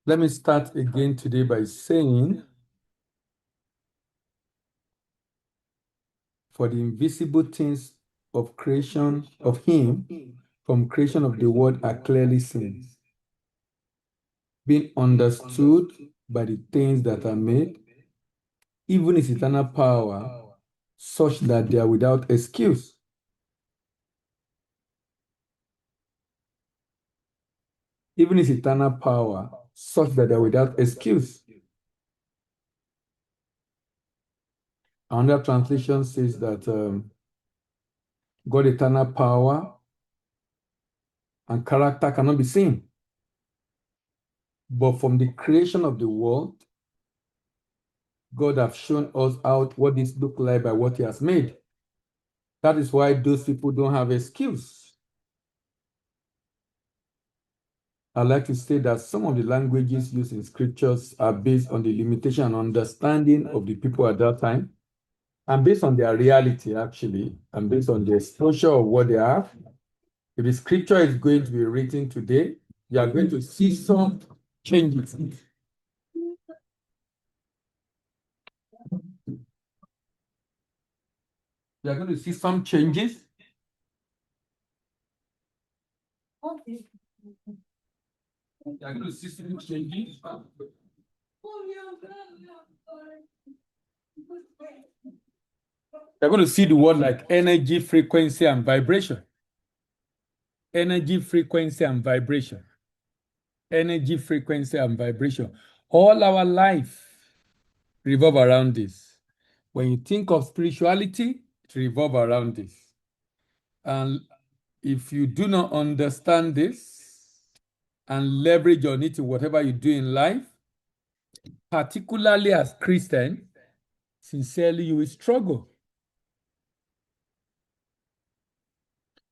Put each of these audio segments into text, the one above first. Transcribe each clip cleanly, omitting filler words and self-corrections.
Let me start again today by saying, for the invisible things of creation of him from creation of the world are clearly seen, being understood by the things that are made, even his eternal power, such that they are without excuse. Even his eternal power, such that they are without excuse. Another translation says that God's eternal power and character cannot be seen. But from the creation of the world, God has shown us out what this looks like by what he has made. That is why those people don't have excuse. I like to say that some of the languages used in scriptures are based on the limitation and understanding of the people at that time, and based on their reality, actually, and based on the exposure of what they have. If the scripture is going to be written today, you are going to see some changes. You are going to see some changes. You are going to see some changes. You're going to see the word like energy, frequency, and vibration. Energy, frequency, and vibration. Energy, frequency, and vibration. All our life revolve around this. When you think of spirituality, it revolves around this. And if you do not understand this and leverage on it in whatever you do in life, particularly as Christian, sincerely you will struggle.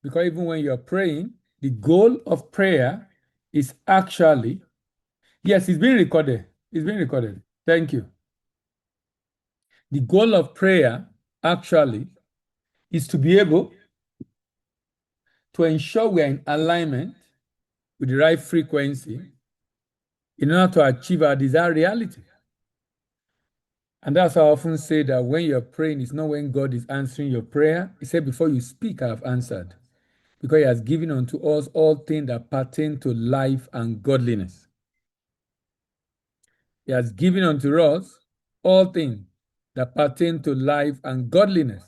Because even when you're praying, the goal of prayer is actually, yes, it's being recorded. It's being recorded. Thank you. The goal of prayer actually is to be able to ensure we're in alignment with the right frequency in order to achieve our desired reality. And that's how I often say that when you're praying, it's not when God is answering your prayer. He said, before you speak, I have answered. Because he has given unto us all things that pertain to life and godliness. He has given unto us all things that pertain to life and godliness.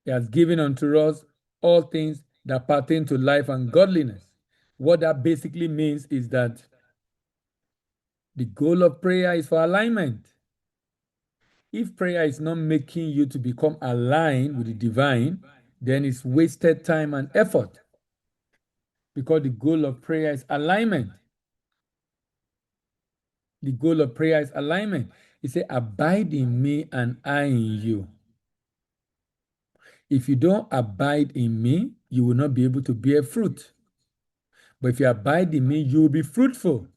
He has given unto us all things that pertain to life and godliness. What that basically means is that the goal of prayer is for alignment. If prayer is not making you to become aligned with the divine, then it's wasted time and effort. Because the goal of prayer is alignment. The goal of prayer is alignment. He said, abide in me and I in you. If you don't abide in me, you will not be able to bear fruit. But if you abide in me, you will be fruitful.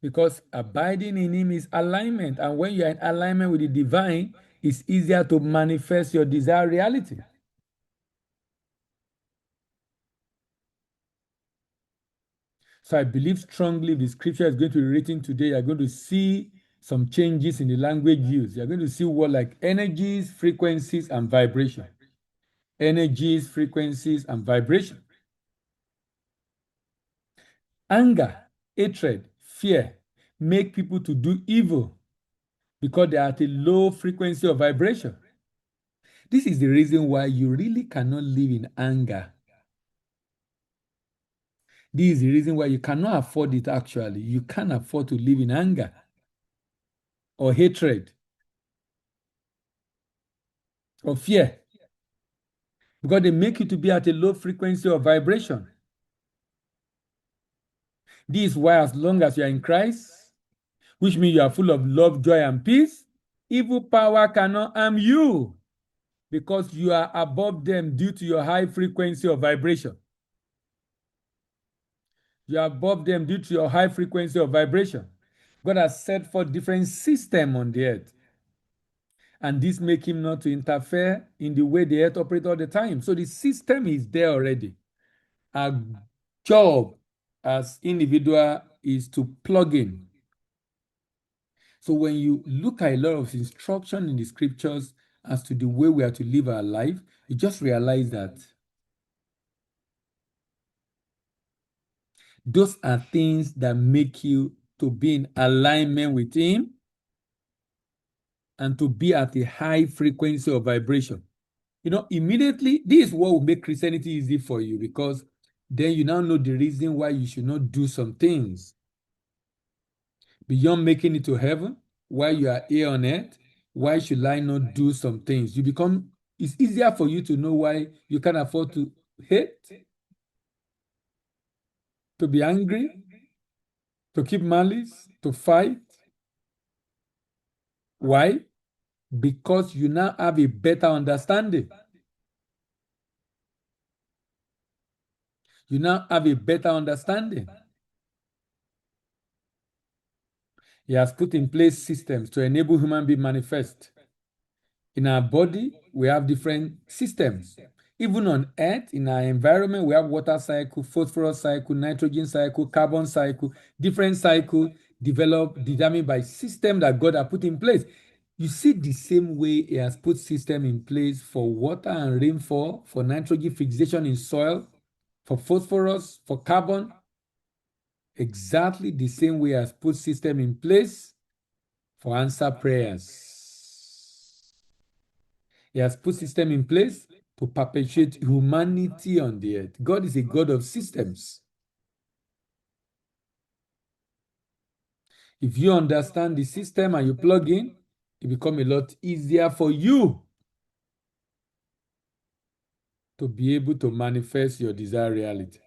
Because abiding in him is alignment. And when you are in alignment with the divine, it's easier to manifest your desired reality. So I believe strongly if the scripture is going to be written today, you're going to see some changes in the language used. You're going to see words like energies, frequencies, and vibration. Energies, frequencies, and vibration. Anger, hatred, fear make people to do evil because they are at a low frequency of vibration. This is the reason why you really cannot live in anger. This is the reason why you cannot afford it actually. You can't afford to live in anger or hatred or fear because they make you to be at a low frequency of vibration. This is why as long as you are in Christ, which means you are full of love, joy, and peace, evil power cannot harm you because you are above them due to your high frequency of vibration. You are above them due to your high frequency of vibration. God has set forth different systems on the earth. And this make him not to interfere in the way the earth operates all the time. So the system is there already. Our job as individual is to plug in. So when you look at a lot of instruction in the scriptures as to the way we are to live our life, you just realize that those are things that make you to be in alignment with Him and to be at a high frequency of vibration. Immediately, this is what will make Christianity easy for you, because then you now know the reason why you should not do some things. Beyond making it to heaven, while you are here on earth, why should I not do some things? It's easier for you to know why you can afford to hate, to be angry, to keep malice, to fight. Why? Because you now have a better understanding. You now have a better understanding. He has put in place systems to enable human being manifest. In our body, we have different systems. Even on earth, in our environment, we have water cycle, phosphorus cycle, nitrogen cycle, carbon cycle, different cycle determined by system that God has put in place. You see the same way He has put system in place for water and rainfall, for nitrogen fixation in soil, for phosphorus, for carbon. Exactly the same way He has put system in place for answer prayers. He has put system in place to perpetuate humanity on the earth. God is a God of systems. If you understand the system and you plug in, it becomes a lot easier for you to be able to manifest your desired reality.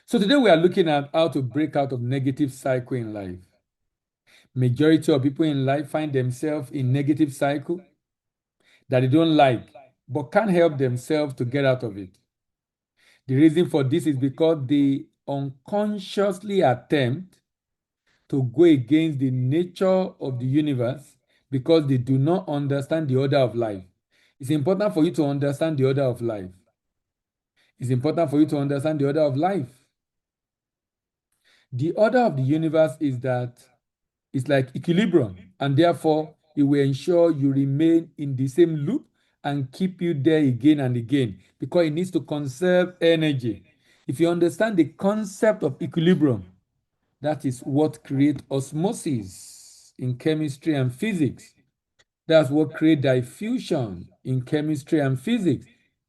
So today we are looking at how to break out of negative cycle in life. Majority of people in life find themselves in negative cycle that they don't like, but can't help themselves to get out of it. The reason for this is because they unconsciously attempt to go against the nature of the universe because they do not understand the order of life. It's important for you to understand the order of life. It's important for you to understand the order of life. The order of the universe is that it's like equilibrium, and therefore it will ensure you remain in the same loop and keep you there again and again, because it needs to conserve energy. If you understand the concept of equilibrium, that is what creates osmosis in chemistry and physics. That's what creates diffusion in chemistry and physics.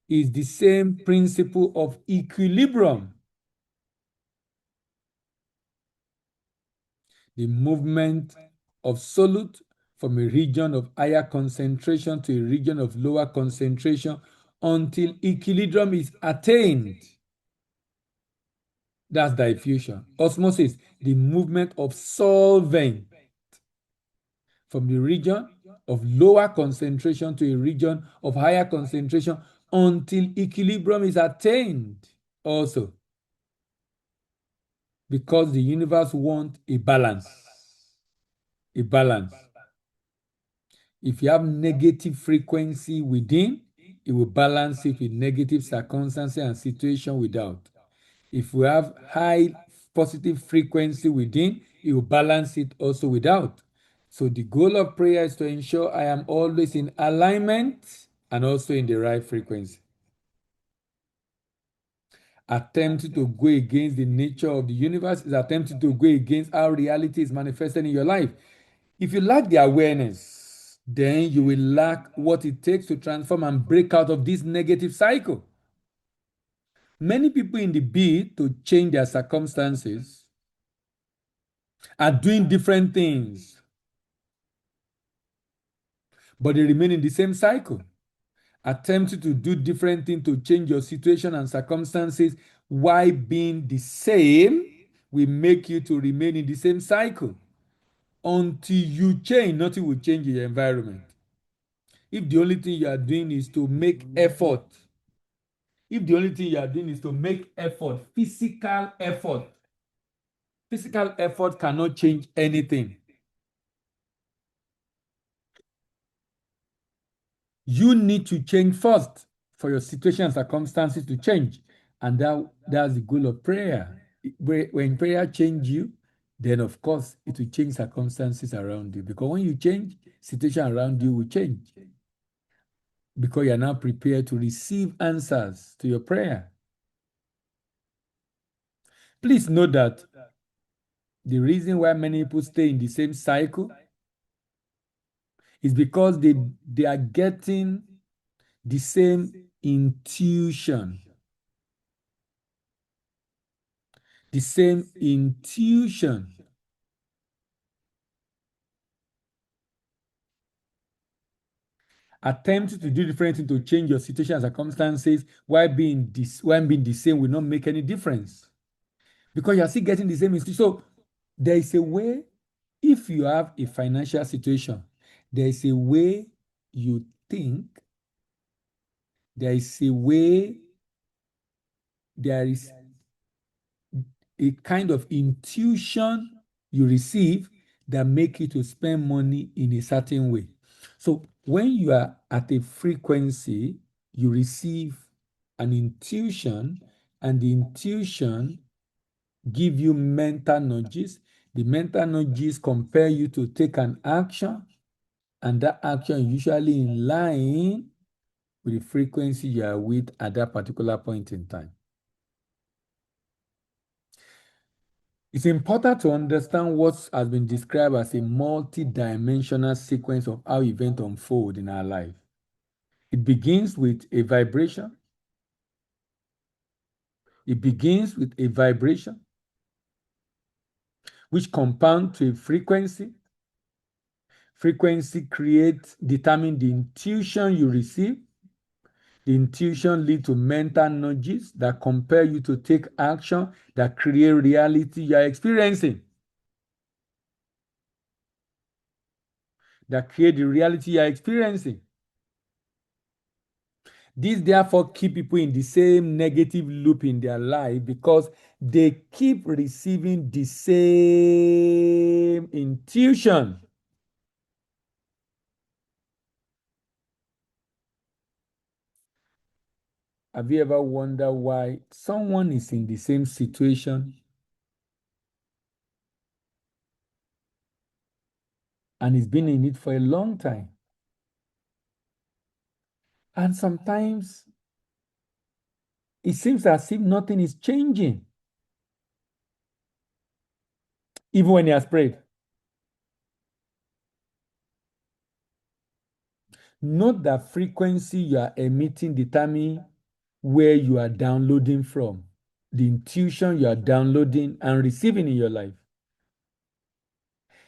Is the same principle of equilibrium. The movement of solute from a region of higher concentration to a region of lower concentration until equilibrium is attained. That's diffusion. Osmosis, the movement of solvent from the region of lower concentration to a region of higher concentration until equilibrium is attained. Also, because the universe wants a balance. A balance. If you have negative frequency within, it will balance it with negative circumstances and situation without. If we have high positive frequency within, it will balance it also without. So the goal of prayer is to ensure I am always in alignment and also in the right frequency. Attempting to go against the nature of the universe is attempting to go against how reality is manifested in your life. If you lack the awareness, then you will lack what it takes to transform and break out of this negative cycle. Many people in the bid to change their circumstances are doing different things, but they remain in the same cycle. Attempting to do different things to change your situation and circumstances while being the same will make you to remain in the same cycle. Until you change, nothing will change in your environment. If the only thing you are doing is to make effort, if the only thing you are doing is to make effort, physical effort cannot change anything. You need to change first for your situation and circumstances to change. And that's the goal of prayer. when prayer change you, then of course it will change circumstances around you. Because when you change, situation around you will change. Because you are now prepared to receive answers to your prayer. Please note that the reason why many people stay in the same cycle is because they are getting the same intuition. The same intuition. Attempt to do different things to change your situation and circumstances while being the same will not make any difference. Because you are still getting the same intuition. So there is a way, if you have a financial situation, there is a way you think, there is a way, there is a kind of intuition you receive that make you to spend money in a certain way. So when you are at a frequency, you receive an intuition, and the intuition give you mental nudges. The mental nudges compel you to take an action, and that action usually in line with the frequency you are with at that particular point in time. It's important to understand what has been described as a multi-dimensional sequence of how events unfold in our life. It begins with a vibration. It begins with a vibration, which compound to a frequency. Frequency determine the intuition you receive. The intuition leads to mental nudges that compel you to take action that create reality you are experiencing. That create the reality you are experiencing. This therefore keep people in the same negative loop in their life because they keep receiving the same intuition. Have you ever wondered why someone is in the same situation and has been in it for a long time? And sometimes it seems as if nothing is changing, even when he has prayed. Note that frequency you are emitting determine where you are downloading from, the intuition you are downloading and receiving in your life.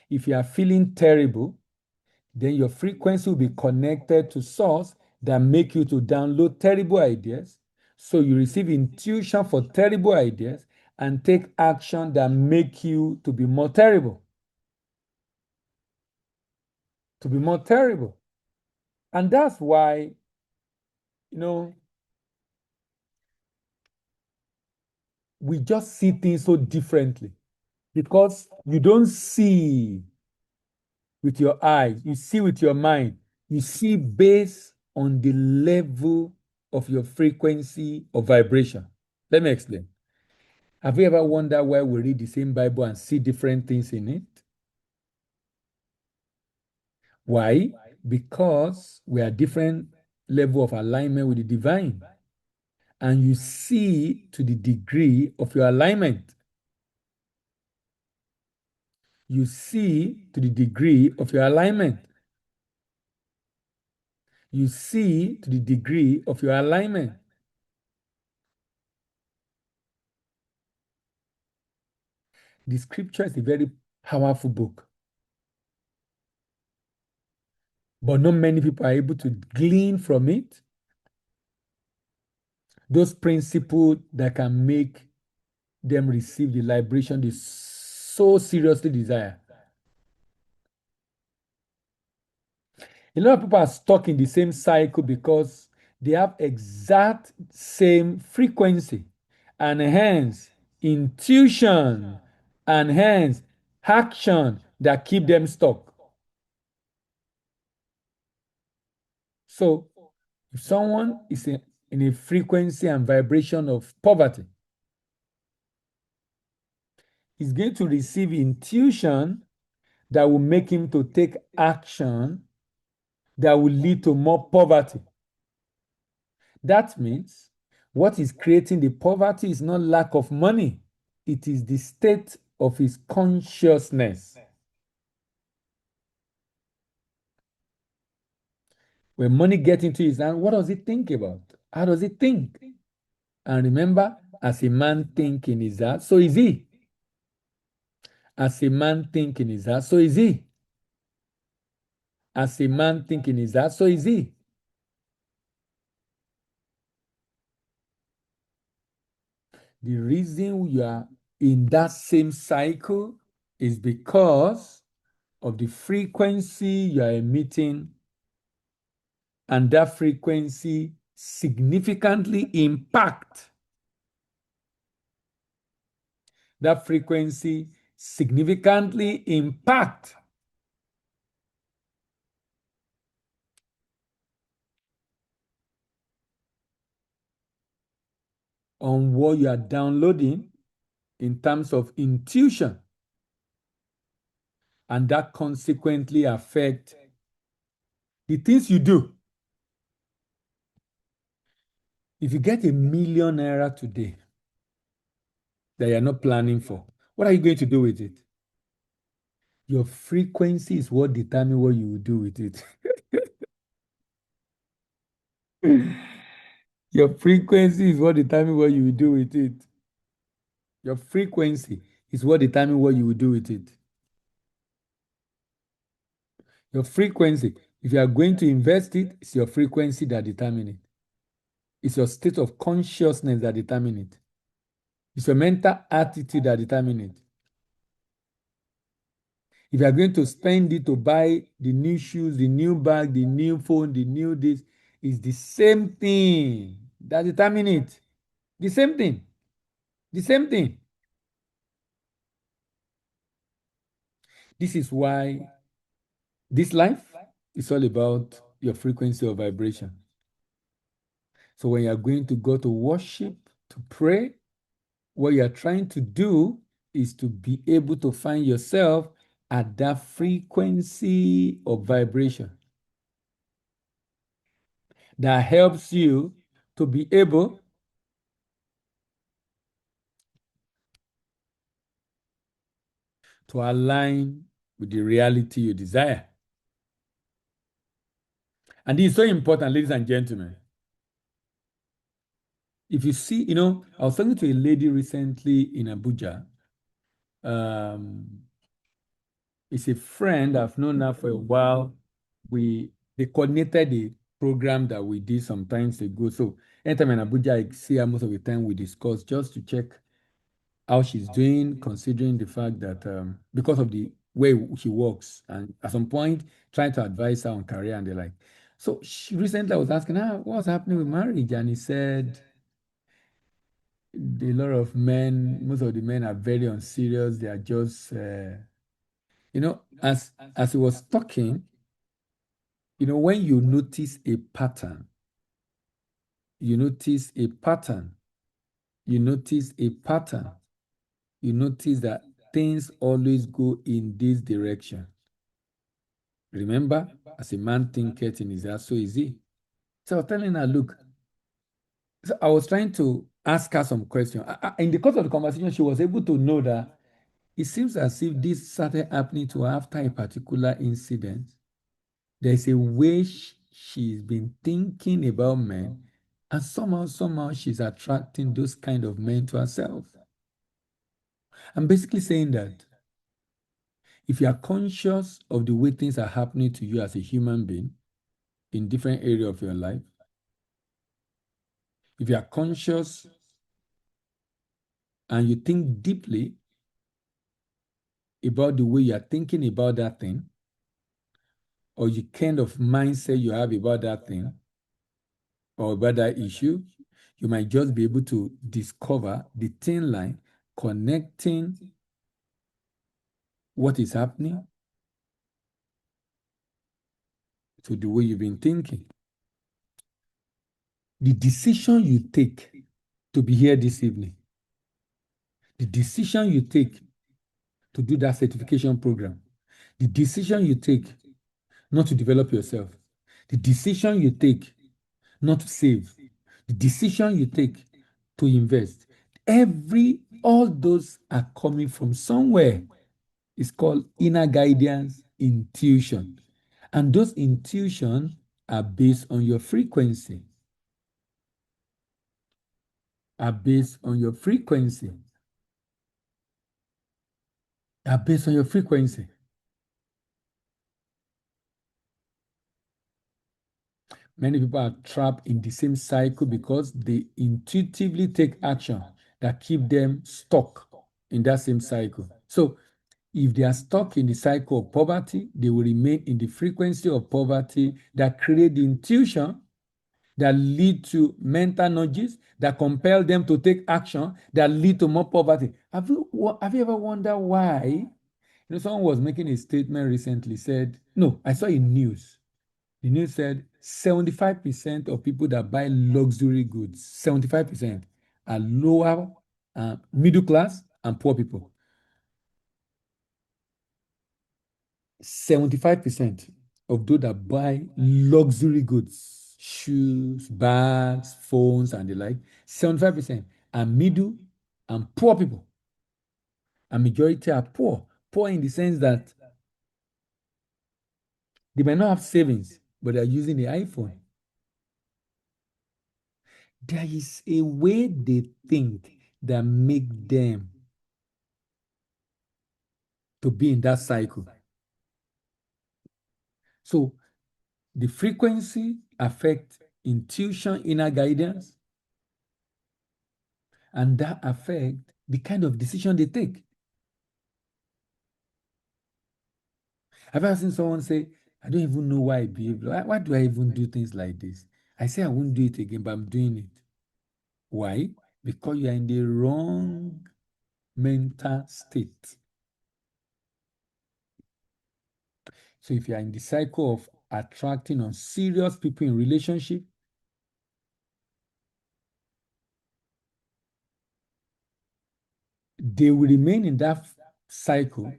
If you are feeling terrible, then your frequency will be connected to source that make you to download terrible ideas. So you receive intuition for terrible ideas and take action that make you to be more terrible. To be more terrible. And that's why, we just see things so differently. Because you don't see with your eyes, you see with your mind. You see based on the level of your frequency of vibration. Let me explain. Have you ever wondered why we read the same Bible and see different things in it? Why? Because we are different level of alignment with the divine. And you see to the degree of your alignment. You see to the degree of your alignment. You see to the degree of your alignment. The scripture is a very powerful book, but not many people are able to glean from it those principles that can make them receive the liberation they so seriously desire. A lot of people are stuck in the same cycle because they have exact same frequency and hence intuition and hence action that keep them stuck. So if someone is in a frequency and vibration of poverty, He's going to receive intuition that will make him to take action that will lead to more poverty. That means what is creating the poverty is not lack of money. It is the state of his consciousness. When money gets into his hand, what does he think about? How does he think? And remember, as a man think in his heart, so is he. As a man think in his heart, so is he. As a man think in his heart, so is he. The reason you are in that same cycle is because of the frequency you are emitting, and that frequency significantly impact on what you are downloading in terms of intuition, and that consequently affect the things you do. If you get ₦1,000,000 today that you're not planning for, what are you going to do with it? Your frequency is what determines what you will do with it. Your frequency is what determines what you will do with it. Your frequency is what determines what you will do with it. Your frequency, if you are going to invest it, it's your frequency that determines it. It's your state of consciousness that determines it. It's your mental attitude that determines it. If you are going to spend it to buy the new shoes, the new bag, the new phone, the new this, it's the same thing that determines it. The same thing. The same thing. This is why this life is all about your frequency of vibration. So when you are going to go to worship, to pray, what you are trying to do is to be able to find yourself at that frequency of vibration that helps you to be able to align with the reality you desire. And this is so important, ladies and gentlemen. If you see, I was talking to a lady recently in Abuja. It's a friend I've known her for a while. They coordinated the program that we did some times ago. So anytime in Abuja, I see her most of the time we discuss just to check how she's doing, considering the fact that because of the way she works, and at some point trying to advise her on career and the like. So she recently I was asking her what's happening with marriage, and he said a lot of men, most of the men are very unserious. They are just, as he was talking, when you notice a pattern, you notice a pattern, you notice a pattern, you notice that things always go in this direction. Remember, as a man thinketh in his heart, so is he. So I was telling her, look, so I was trying to ask her some questions. In the course of the conversation, she was able to know that it seems as if this started happening to her after a particular incident. There's a way she's been thinking about men, and somehow she's attracting those kind of men to herself. I'm basically saying that if you are conscious of the way things are happening to you as a human being in different areas of your life, if you are conscious and you think deeply about the way you are thinking about that thing, or the kind of mindset you have about that thing, or about that issue, you might just be able to discover the thin line connecting what is happening to the way you've been thinking. The decision you take to be here this evening, the decision you take to do that certification program. The decision you take not to develop yourself, the decision you take not to save, the decision you take to invest, all those are coming from somewhere. It's called inner guidance, intuition. And those intuitions are based on your frequency. Are based on your frequency. Are based on your frequency. Many people are trapped in the same cycle because they intuitively take action that keep them stuck in that same cycle. So if they are stuck in the cycle of poverty, they will remain in the frequency of poverty that create the intuition that lead to mental nudges that compel them to take action that lead to more poverty. Have you ever wondered why? Someone was making a statement recently, said, no, I saw in news. The news said 75% of people that buy luxury goods, 75% are lower, middle class, and poor people. 75% of those that buy luxury goods, shoes, bags, phones, and the like, 75% are middle and poor people. A majority are poor. Poor in the sense that they might not have savings, but they are using the iPhone. There is a way they think that make them to be in that cycle. So the frequency affects intuition, inner guidance, and that affects the kind of decision they take. I've ever seen someone say, I don't even know why I behave. Why do I even do things like this? I say I won't do it again, but I'm doing it. Why? Because you are in the wrong mental state. So if you are in the cycle of attracting unserious people in relationship, they will remain in that cycle,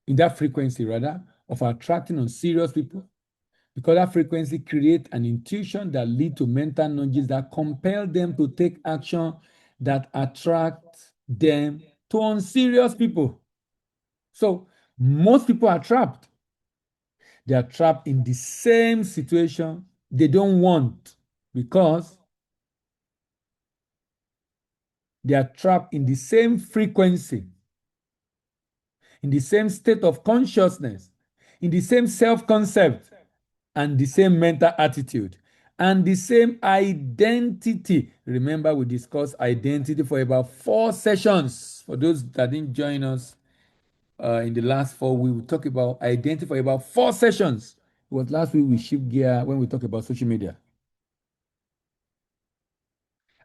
in that frequency rather, of attracting unserious people, because that frequency creates an intuition that lead to mental nudges that compel them to take action that attract them to unserious people. So most people are trapped. They are trapped in the same situation they don't want because they are trapped in the same frequency, in the same state of consciousness, in the same self-concept, and the same mental attitude, and the same identity. Remember, we discussed identity for about 4 sessions. For those that didn't join us in the last 4, we will talk about identity for about 4 sessions. It was last week we shift gear when we talked about social media.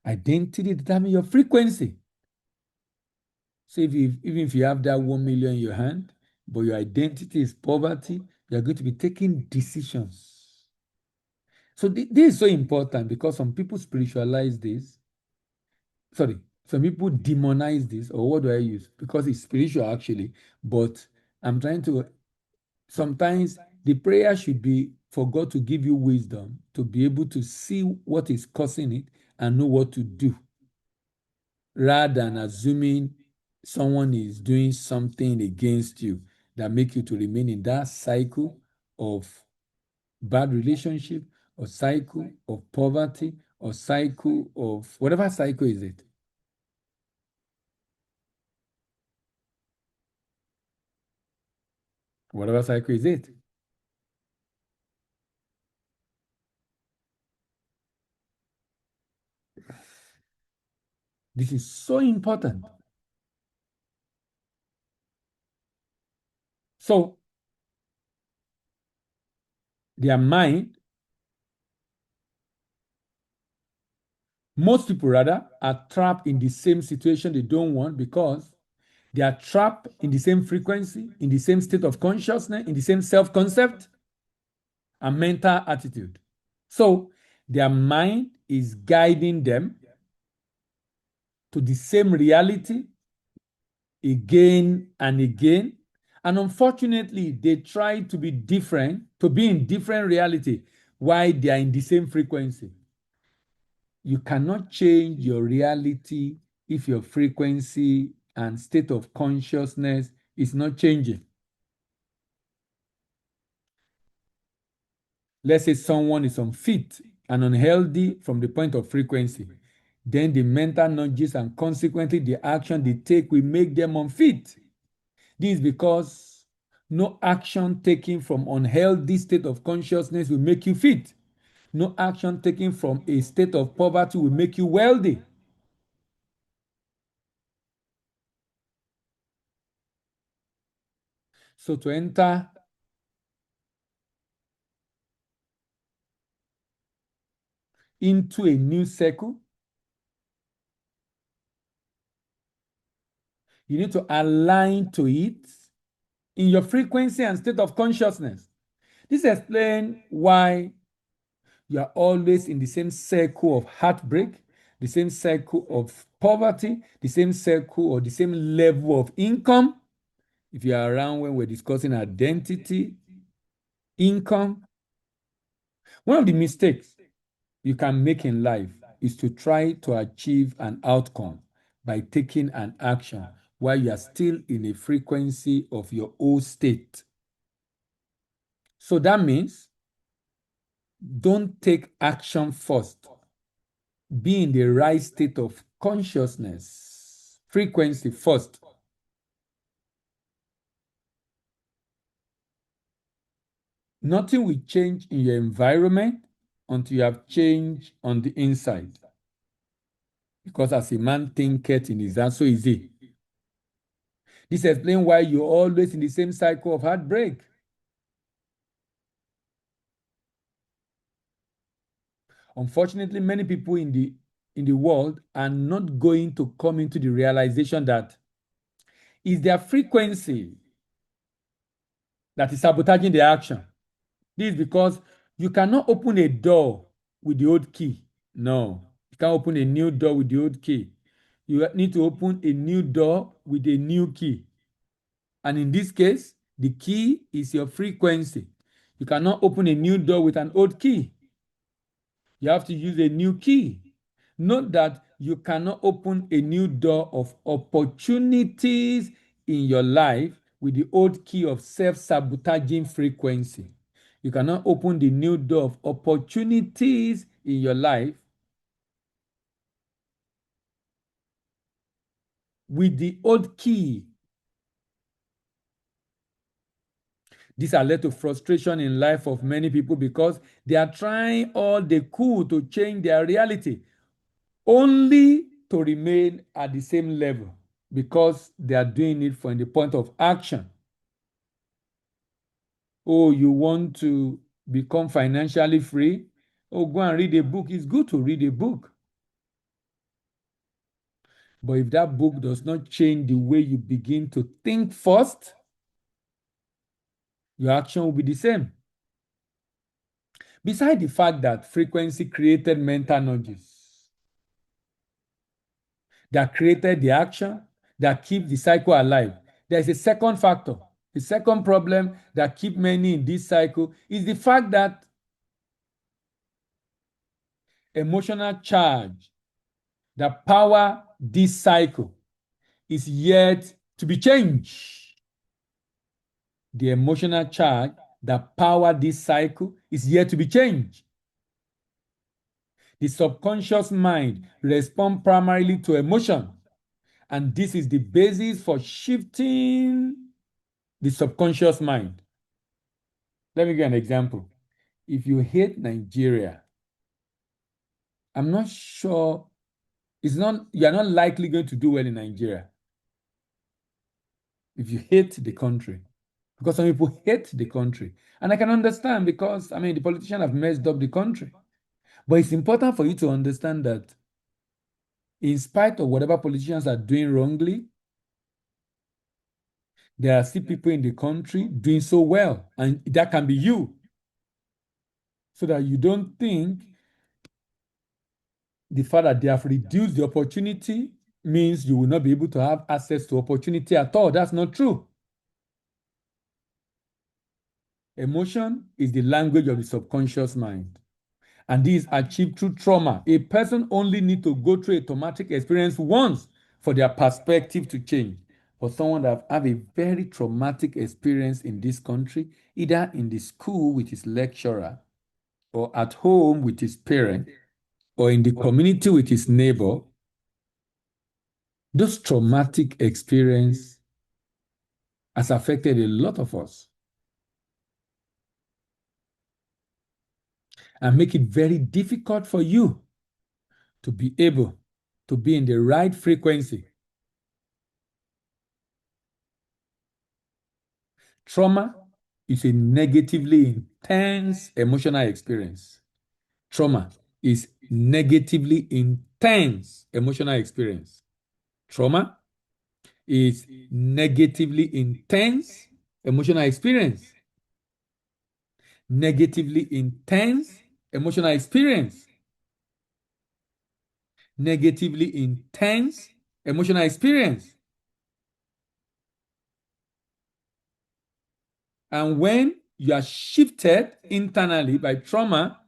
Identity determines your frequency. So even if you have that 1 million in your hand, but your identity is poverty, you're going to be taking decisions. So this is so important because some people spiritualize this. Sorry, some people demonize this, or what do I use? Because it's spiritual actually, but I'm trying to, sometimes the prayer should be for God to give you wisdom to be able to see what is causing it and know what to do, rather than assuming someone is doing something against you that make you to remain in that cycle of bad relationship, or cycle of poverty, or cycle of whatever cycle is it. Whatever cycle is it. This is so important. So their mind, most people rather, are trapped in the same situation they don't want because they are trapped in the same frequency, in the same state of consciousness, in the same self-concept and mental attitude. So their mind is guiding them to the same reality again and again And unfortunately, they try to be different, to be in different reality, while they are in the same frequency. You cannot change your reality if your frequency and state of consciousness is not changing. Let's say someone is unfit and unhealthy from the point of frequency. Then the mental nudges and consequently the action they take will make them unfit. This is because no action taken from unhealthy state of consciousness will make you fit. No action taken from a state of poverty will make you wealthy. So to enter into a new circle, you need to align to it in your frequency and state of consciousness. This explains why you are always in the same circle of heartbreak, the same circle of poverty, the same circle or the same level of income. If you are around when we're discussing identity, income, one of the mistakes you can make in life is to try to achieve an outcome by taking an action while you are still in a frequency of your old state. So that means don't take action first. Be in the right state of consciousness, frequency first. Nothing will change in your environment until you have changed on the inside. Because as a man thinketh in his heart, so is he. This explains why you're always in the same cycle of heartbreak. Unfortunately, many people in the world are not going to come into the realization that it's their frequency that is sabotaging the action. This is because you cannot open a door with the old key. No, you can't open a new door with the old key. You need to open a new door with a new key. And in this case, the key is your frequency. You cannot open a new door with an old key. You have to use a new key. Note that you cannot open a new door of opportunities in your life with the old key of self-sabotaging frequency. You cannot open the new door of opportunities in your life with the old key. This has led to frustration in life of many people because they are trying all they could to change their reality, only to remain at the same level because they are doing it from the point of action. Oh, you want to become financially free? Oh, go and read a book. It's good to read a book. But if that book does not change the way you begin to think first, your action will be the same. Besides the fact that frequency created mental nudges that created the action that keep the cycle alive, there's a second factor. The second problem that keep many in this cycle is the fact that emotional charge that power this cycle is yet to be changed. The emotional charge that power this cycle is yet to be changed. The subconscious mind responds primarily to emotion, and this is the basis for shifting the subconscious mind. Let me give an example. If you hate Nigeria, I'm not sure, you're not likely going to do well in Nigeria if you hate the country. Because some people hate the country. And I can understand because, the politicians have messed up the country. But it's important for you to understand that in spite of whatever politicians are doing wrongly, there are still people in the country doing so well. And that can be you. So that you don't think the fact that they have reduced the opportunity means you will not be able to have access to opportunity at all. That's not true. Emotion is the language of the subconscious mind, and this is achieved through trauma. A person only need to go through a traumatic experience once for their perspective to change. For someone that have a very traumatic experience in this country, either in the school with his lecturer, or at home with his parent, or in the community with his neighbor, those traumatic experience has affected a lot of us and make it very difficult for you to be able to be in the right frequency. Trauma is a negatively intense emotional experience. Trauma is negatively intense emotional experience. Trauma is negatively intense emotional experience. Negatively intense emotional experience. Negatively intense emotional experience. And when you are shifted internally by trauma,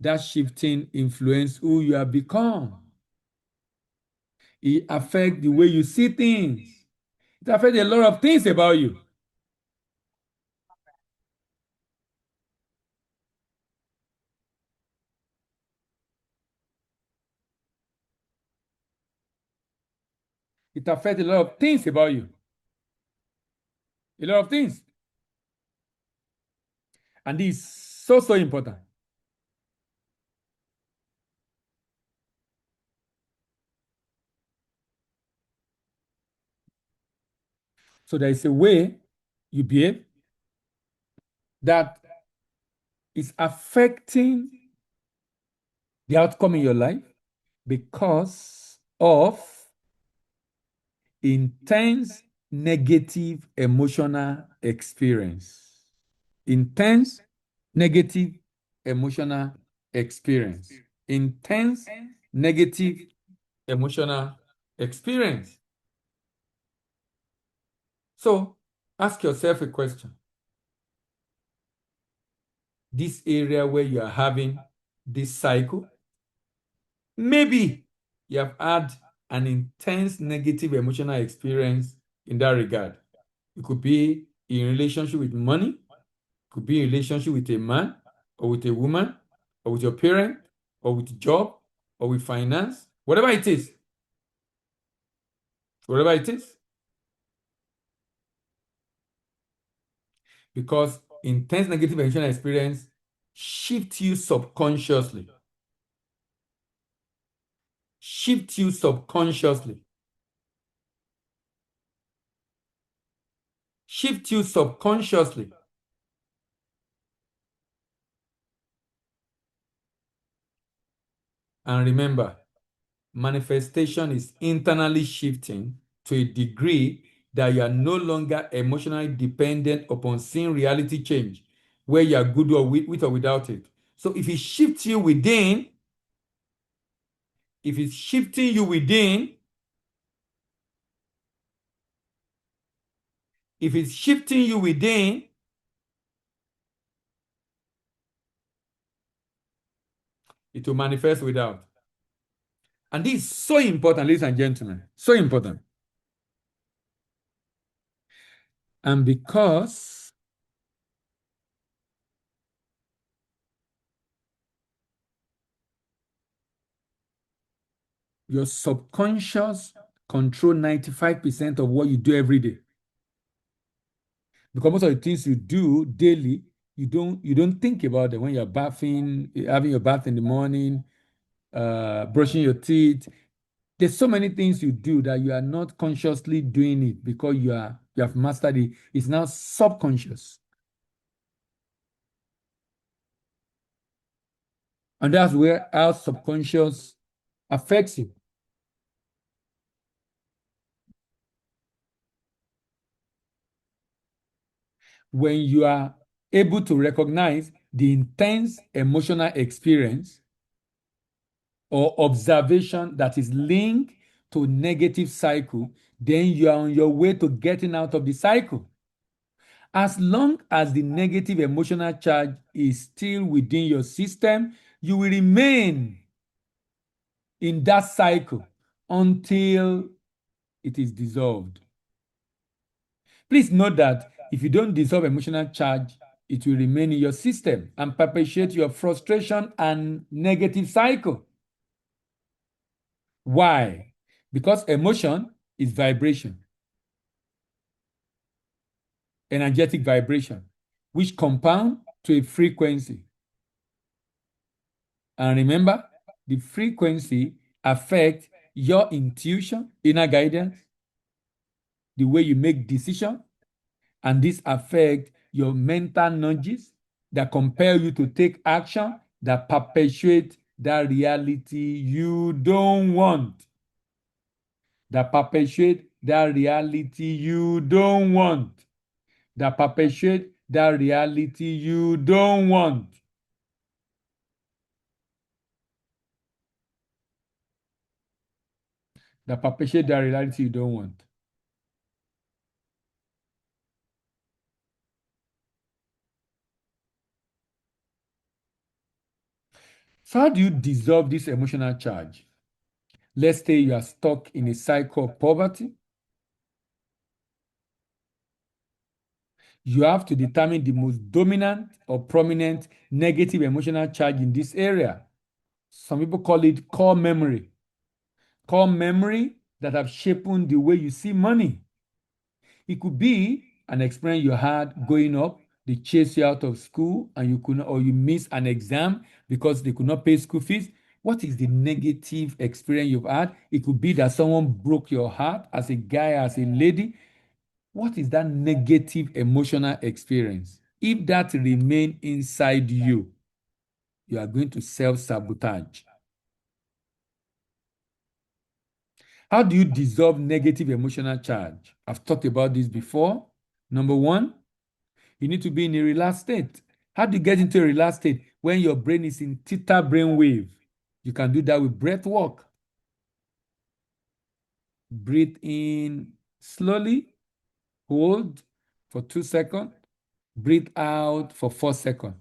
that shifting influence who you have become. It affects the way you see things. It affects a lot of things about you. It affects a lot of things about you. A lot of things. And this is so, so important. So there is a way you behave that is affecting the outcome in your life because of intense negative emotional experience. Intense negative emotional experience. Intense negative emotional experience. So ask yourself a question. This area where you are having this cycle, maybe you have had an intense negative emotional experience in that regard. It could be in relationship with money, could be in relationship with a man or with a woman or with your parent or with job or with finance, whatever it is. Whatever it is. Because intense negative emotional experience shift you subconsciously. Shift you subconsciously. Shift you subconsciously. And remember, manifestation is internally shifting to a degree that you are no longer emotionally dependent upon seeing reality change, where you are good or with or without it. So if it shifts you within, if it's shifting you within, if it's shifting you within, it will manifest without. And this is so important, ladies and gentlemen. So important. And because your subconscious control 95% of what you do every day. Because most of the things you do daily, you don't think about them when you're bathing, having your bath in the morning, brushing your teeth. There's so many things you do that you are not consciously doing it because you have mastered it. It's now subconscious. And that's where our subconscious affects you. When you are able to recognize the intense emotional experience or observation that is linked to negative cycle, then you are on your way to getting out of the cycle. As long as the negative emotional charge is still within your system, you will remain in that cycle until it is dissolved. Please note that if you don't dissolve emotional charge, it will remain in your system and perpetuate your frustration and negative cycle. Why? Because emotion is vibration, energetic vibration, which compound to a frequency. And remember, the frequency affects your intuition, inner guidance, the way you make decisions, and this affects your mental nudges that compel you to take action that perpetuate that reality you don't want. That perpetuate that reality you don't want. That perpetuate that reality you don't want. That perpetuate that reality you don't want. So how do you dissolve this emotional charge? Let's say you are stuck in a cycle of poverty. You have to determine the most dominant or prominent negative emotional charge in this area. Some people call it core memory. Core memory that have shaped the way you see money. It could be an experience you had growing up. They chase you out of school and you could not, or you miss an exam because they could not pay school fees. What is the negative experience you've had? It could be that someone broke your heart as a guy, as a lady. What is that negative emotional experience? If that remain inside you, you are going to self-sabotage. How do you dissolve negative emotional charge? I've talked about this before. Number one, you need to be in a relaxed state. How do you get into a relaxed state? When your brain is in theta brain wave. You can do that with breath work. Breathe in slowly, hold for 2 seconds, breathe out for 4 seconds.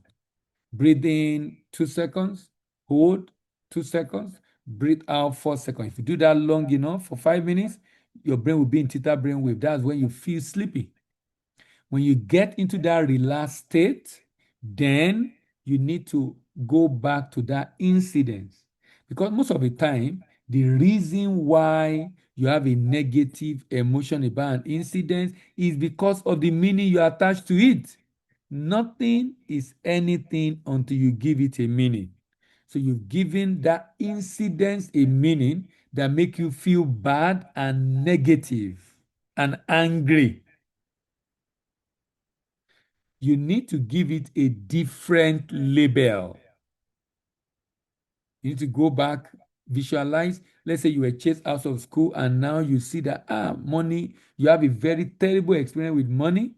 Breathe in 2 seconds, hold 2 seconds, breathe out 4 seconds. If you do that long enough for 5 minutes, your brain will be in theta brain wave. That's when you feel sleepy. When you get into that relaxed state, then you need to go back to that incident. Because most of the time, the reason why you have a negative emotion about an incident is because of the meaning you attach to it. Nothing is anything until you give it a meaning. So you've given that incident a meaning that make you feel bad and negative and angry. You need to give it a different label. You need to go back, visualize. Let's say you were chased out of school and now you see that, money, you have a very terrible experience with money.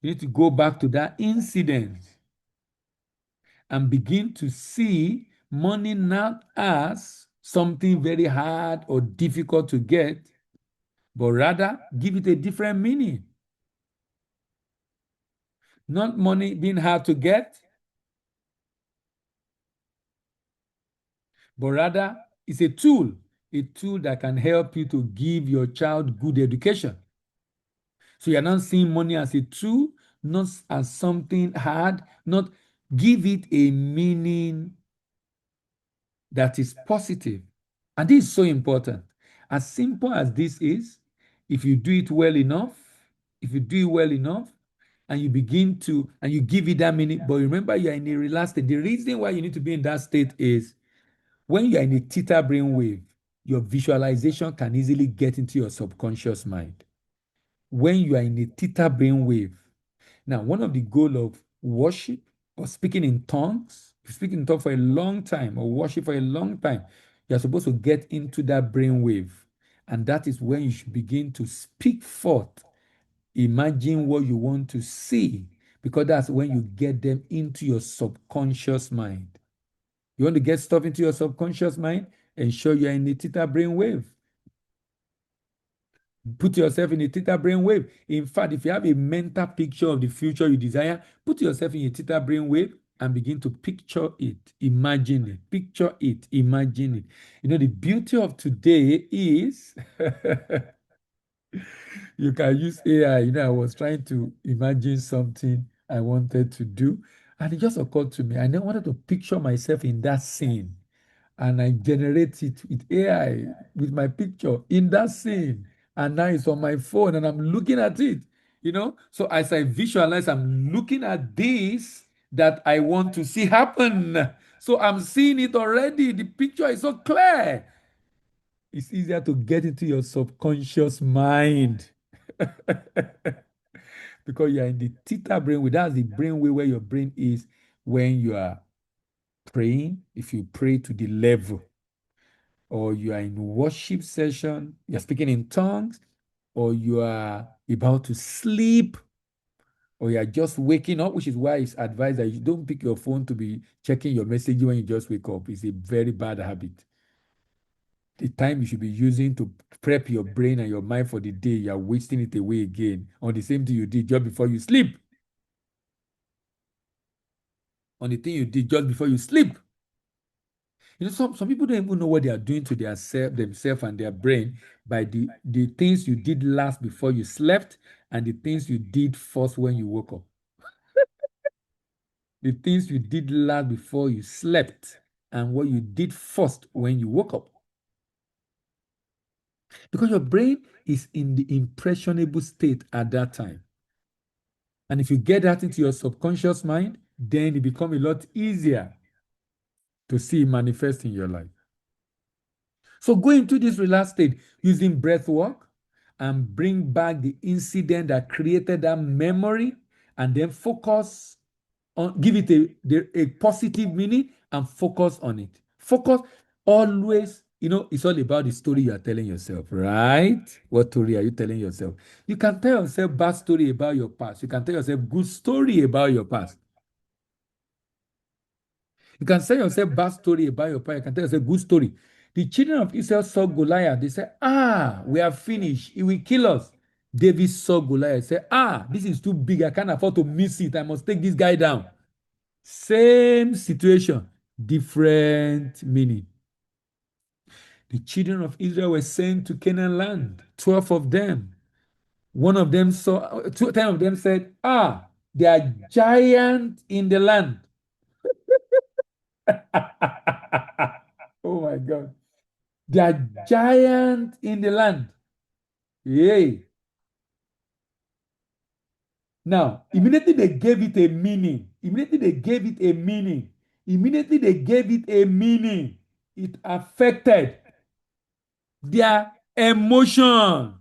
You need to go back to that incident and begin to see money not as something very hard or difficult to get, but rather give it a different meaning. Not money being hard to get, but rather it's a tool that can help you to give your child good education. So you're not seeing money as a tool, not as something hard, not give it a meaning that is positive. And this is so important. As simple as this is, if you do it well enough, if you do it well enough, and you begin to, and you give it that meaning, but remember you're in a relaxed state. The reason why you need to be in that state is when you're in a theta brain wave, your visualization can easily get into your subconscious mind. When you are in a theta brain wave. Now, one of the goals of worship or speaking in tongues, if you speak in tongues for a long time or worship for a long time, you're supposed to get into that brain wave. And that is when you should begin to speak forth. Imagine what you want to see, because that's when you get them into your subconscious mind. You want to get stuff into your subconscious mind? Ensure you're in the theta brain wave. Put yourself in a theta brain wave. In fact, if you have a mental picture of the future you desire, put yourself in a theta brain wave and begin to picture it, imagine it, picture it, imagine it. You know, the beauty of today is you can use AI. You know, I was trying to imagine something I wanted to do, and it just occurred to me. I never wanted to picture myself in that scene, and I generate it with AI with my picture in that scene. And now it's on my phone and I'm looking at it, you know. So as I visualize, I'm looking at this that I want to see happen. So I'm seeing it already. The picture is so clear. It's easier to get into your subconscious mind because you're in the theta brain. That's the brain where your brain is when you are praying. If you pray to the level, or you are in worship session, you're speaking in tongues, or you are about to sleep, or you are just waking up, which is why it's advised that you don't pick your phone to be checking your message when you just wake up. It's a very bad habit. The time you should be using to prep your brain and your mind for the day, you are wasting it away again on the same thing you did just before you sleep. On the thing you did just before you sleep. You know, some people don't even know what they are doing to their themselves and their brain by the things you did last before you slept and the things you did first when you woke up. The things you did last before you slept and what you did first when you woke up. Because your brain is in the impressionable state at that time. And if you get that into your subconscious mind, then it becomes a lot easier to see it manifest in your life. So go into this relaxed state using breath work and bring back the incident that created that memory and then focus on, give it a positive meaning and focus on it. Focus always, you know, it's all about the story you are telling yourself, right? What story are you telling yourself? You can tell yourself bad story about your past. You can tell yourself good story about your past. You can tell yourself bad story about your past. You can tell yourself good story. The children of Israel saw Goliath. They said, we are finished. He will kill us. David saw Goliath. Said, this is too big. I can't afford to miss it. I must take this guy down. Same situation, different meaning. The children of Israel were sent to Canaan land, 12 of them. One of them saw, 10 of them said, there are giants in the land. Oh my God. There are giants in the land. Yay. Now, immediately they gave it a meaning. Immediately they gave it a meaning. Immediately they gave it a meaning. It affected their emotion.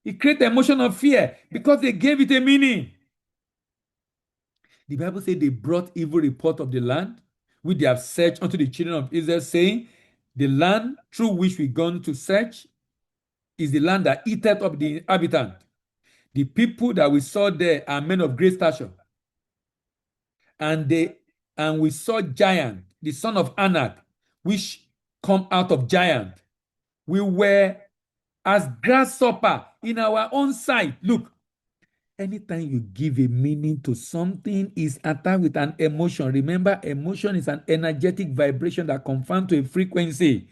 It created emotion of fear because they gave it a meaning. The Bible says they brought evil report of the land, which they have searched unto the children of Israel, saying, the land through which we gone to search is the land that eateth up the inhabitant. The people that we saw there are men of great stature. And we saw giant, the son of Anak, which come out of giant. We were as grasshopper in our own sight. Look, anytime you give a meaning to something, is attached with an emotion. Remember, emotion is an energetic vibration that conforms to a frequency.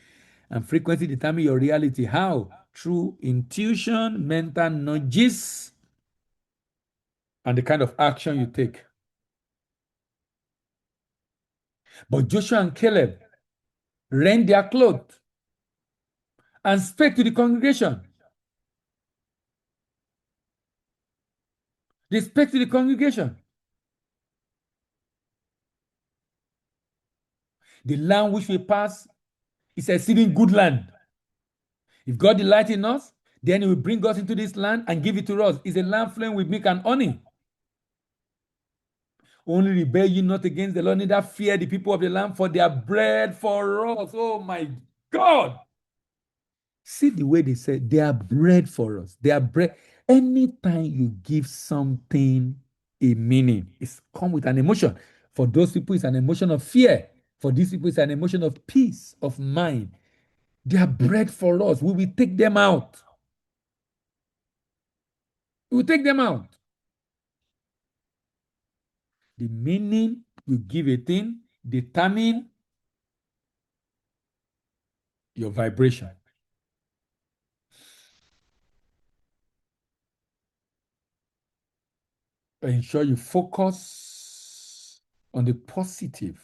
And frequency determines your reality. How? Through intuition, mental nudges, and the kind of action you take. But Joshua and Caleb rent their clothes and spake to the congregation. They spake to the congregation. The land which we pass is a exceeding good land. If God delight in us, then he will bring us into this land and give it to us. It's a land flowing with milk and honey. Only rebel ye not against the Lord, neither fear the people of the land, for their bread for us. Oh my God. See the way they said they are bread for us. They are bread. Anytime you give something a meaning, it's come with an emotion. For those people, it's an emotion of fear. For these people, it's an emotion of peace of mind. They are bread for us. We will take them out. You will take them out. The meaning you give a thing determine your vibration. Ensure you focus on the positive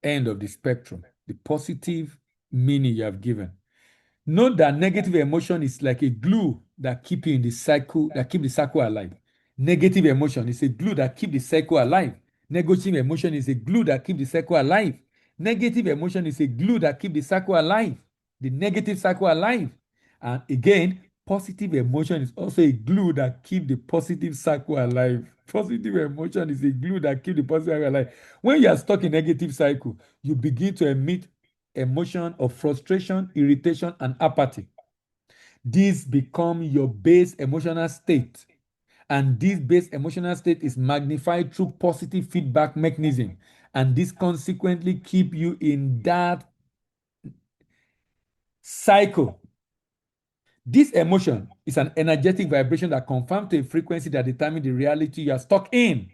end of the spectrum, the positive meaning you have given. Note that negative emotion is like a glue that keep you in the cycle, that keep the cycle alive. Negative emotion is a glue that keep the cycle alive. Negative emotion is a glue that keep the cycle alive. Negative emotion is a glue that keep the cycle alive, the negative cycle alive. And again, positive emotion is also a glue that keep the positive cycle alive. Positive emotion is a glue that keep the positive cycle alive. When you are stuck in negative cycle, you begin to emit emotion of frustration, irritation, and apathy. These become your base emotional state. And this base emotional state is magnified through positive feedback mechanism. And this consequently keep you in that cycle. This emotion is an energetic vibration that conforms to a frequency that determines the reality you are stuck in.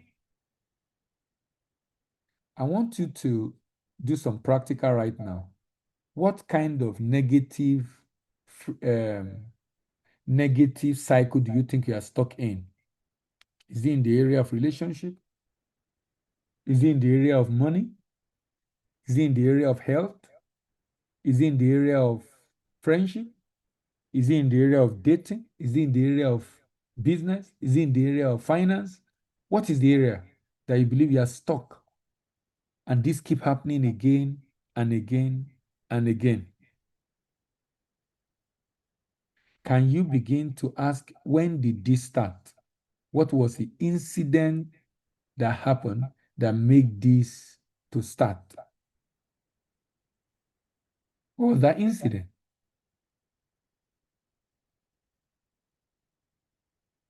I want you to do some practical right now. What kind of um, negative cycle do you think you are stuck in? Is it in the area of relationship? Is it in the area of money? Is it in the area of health? Is it in the area of friendship? Is it in the area of dating? Is it in the area of business? Is it in the area of finance? What is the area that you believe you are stuck? And this keep happening again and again and again. Can you begin to ask, when did this start? What was the incident that happened that made this to start? What was that incident?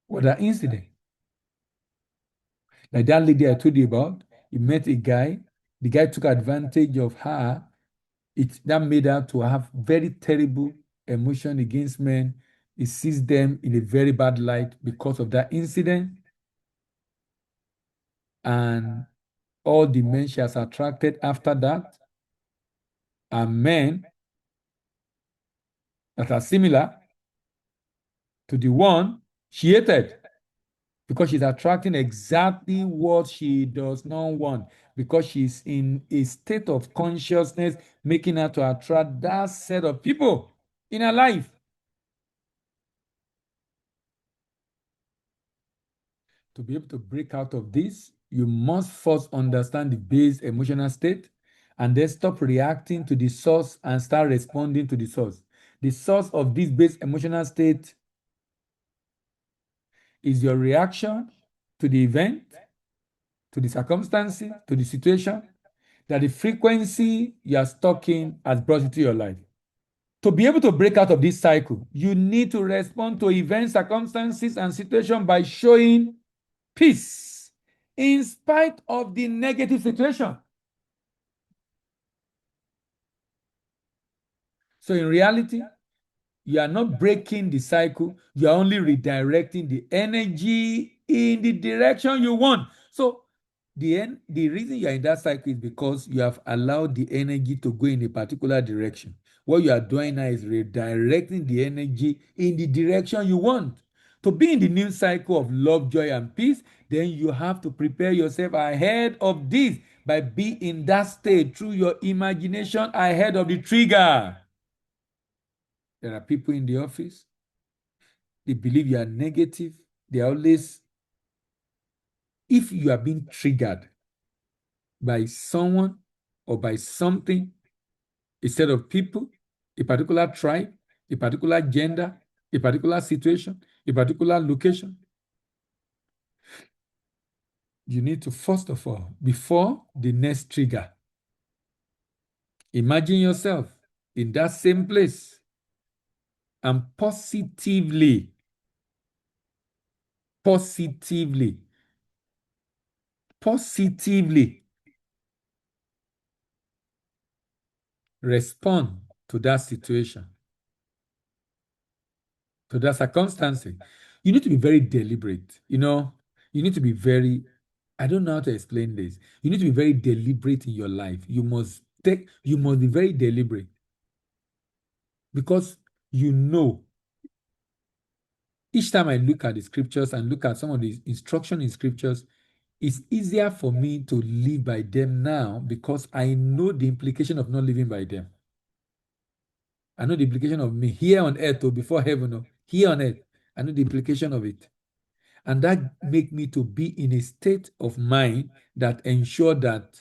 What was that incident? Like that lady I told you about, he met a guy, the guy took advantage of her. That made her to have very terrible emotion against men. He sees them in a very bad light because of that incident. And all the men she has attracted after that are men that are similar to the one she hated, because she's attracting exactly what she does not want, because she's in a state of consciousness making her to attract that set of people in her life. To be able to break out of this, you must first understand the base emotional state and then stop reacting to the source and start responding to the source. The source of this base emotional state is your reaction to the event, to the circumstances, to the situation that the frequency you are stuck in has brought into your life. To be able to break out of this cycle, you need to respond to events, circumstances, and situations by showing peace in spite of the negative situation. So, in reality, you are not breaking the cycle, you are only redirecting the energy in the direction you want. So, the reason you are in that cycle is because you have allowed the energy to go in a particular direction. What you are doing now is redirecting the energy in the direction you want. To be in the new cycle of love, joy, and peace, then you have to prepare yourself ahead of this by being in that state through your imagination ahead of the trigger. There are people in the office, they believe you are negative. They are always, if you are being triggered by someone or by something, a set of people, a particular tribe, a particular gender, a particular situation, a particular location, you need to, first of all, before the next trigger, imagine yourself in that same place and positively, positively respond to that situation, to that circumstance. You need to be very deliberate. You need to be very, I don't know how to explain this. You need to be very deliberate in your life. You must be very deliberate because you know each time I look at the scriptures and look at some of the instruction in scriptures, it's easier for me to live by them now because I know the implication of not living by them. I know the implication of me here on earth or before heaven or here on earth. I know the implication of it. And that make me to be in a state of mind that ensure that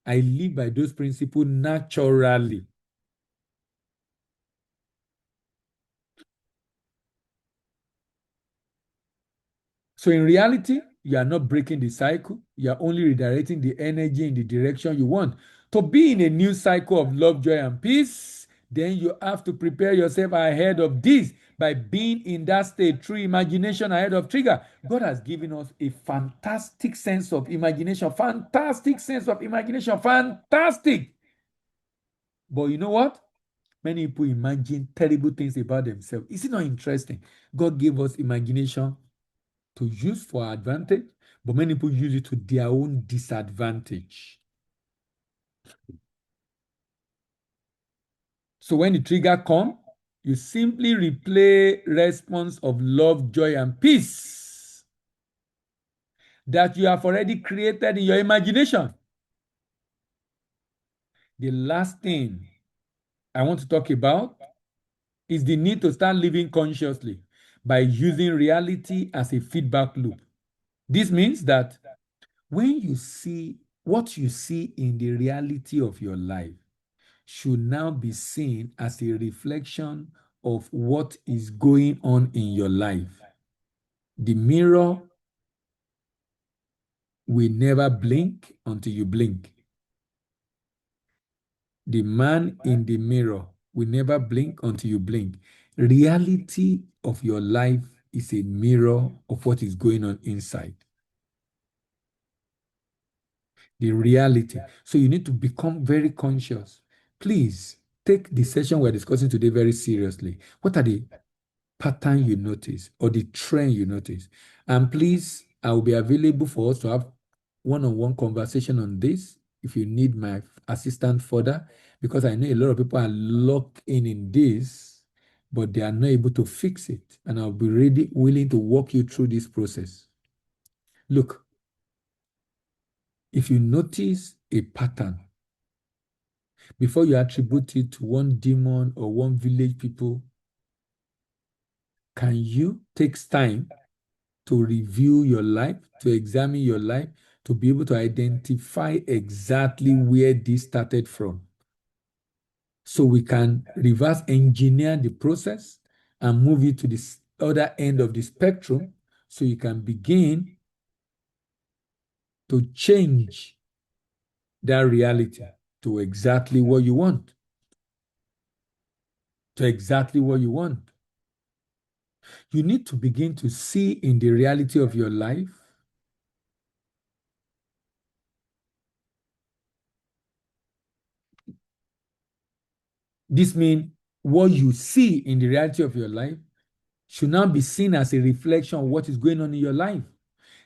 I live by those principles naturally. So in reality, you are not breaking the cycle. You are only redirecting the energy in the direction you want. To be in a new cycle of love, joy, and peace, then you have to prepare yourself ahead of this by being in that state through imagination ahead of trigger. God has given us a fantastic sense of imagination, fantastic sense of imagination, fantastic. But you know what? Many people imagine terrible things about themselves. Is it not interesting? God gave us imagination to use for our advantage, but many people use it to their own disadvantage. So when the trigger comes, you simply replay response of love, joy, and peace that you have already created in your imagination. The last thing I want to talk about is the need to start living consciously by using reality as a feedback loop. This means that when you see what you see in the reality of your life should now be seen as a reflection of what is going on in your life. The mirror will never blink until you blink. The man in the mirror will never blink until you blink. Reality of your life is a mirror of what is going on inside. The reality. So you need to become very conscious. Please take the session we're discussing today very seriously. What are the pattern you notice or the trend you notice? And please, I will be available for us to have one-on-one conversation on this if you need my assistance further, because I know a lot of people are locked in this, but they are not able to fix it. And I'll be ready, willing to walk you through this process. Look, if you notice a pattern, before you attribute it to one demon or one village people, can you take time to review your life, to examine your life, to be able to identify exactly where this started from? So we can reverse engineer the process and move it to the other end of the spectrum so you can begin to change that reality to exactly what you want. To exactly what you want. You need to begin to see in the reality of your life this means what you see in the reality of your life should now be seen as a reflection of what is going on in your life.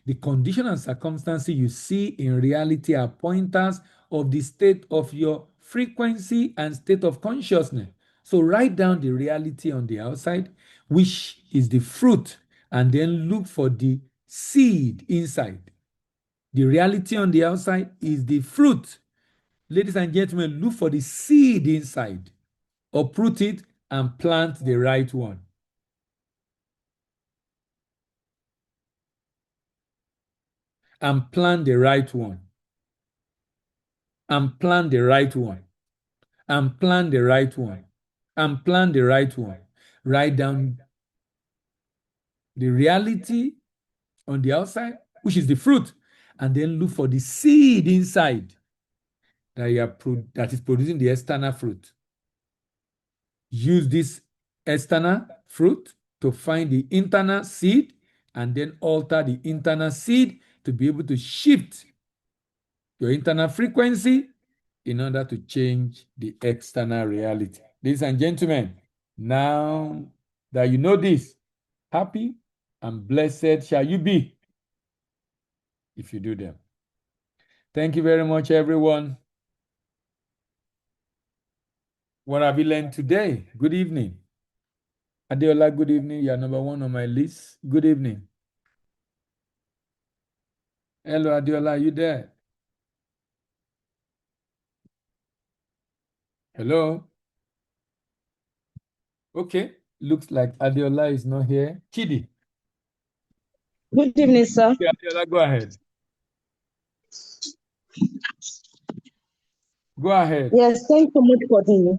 The condition and circumstances you see in reality are pointers of the state of your frequency and state of consciousness. So write down the reality on the outside, which is the fruit, and then look for the seed inside. The reality on the outside is the fruit. Ladies and gentlemen, look for the seed inside. Uproot it and plant the right one. And plant the right one. And plant the right one. And plant the right one. And plant the right one. Write down the reality on the outside, which is the fruit, and then look for the seed inside that is producing the external fruit. Use this external fruit to find the internal seed and then alter the internal seed to be able to shift your internal frequency in order to change the external reality. Ladies and gentlemen, now that you know this, happy? and blessed shall you be if you do them. Thank you very much, everyone. What have you learned today? Good evening. Adeola, good evening. You are number one on my list. Good evening. Hello, Adeola, are you there? Hello? Okay. Looks like Adeola is not here. Chidi. Good evening, sir. Yeah, Adeola, go ahead. Go ahead. Yes, thanks so much for the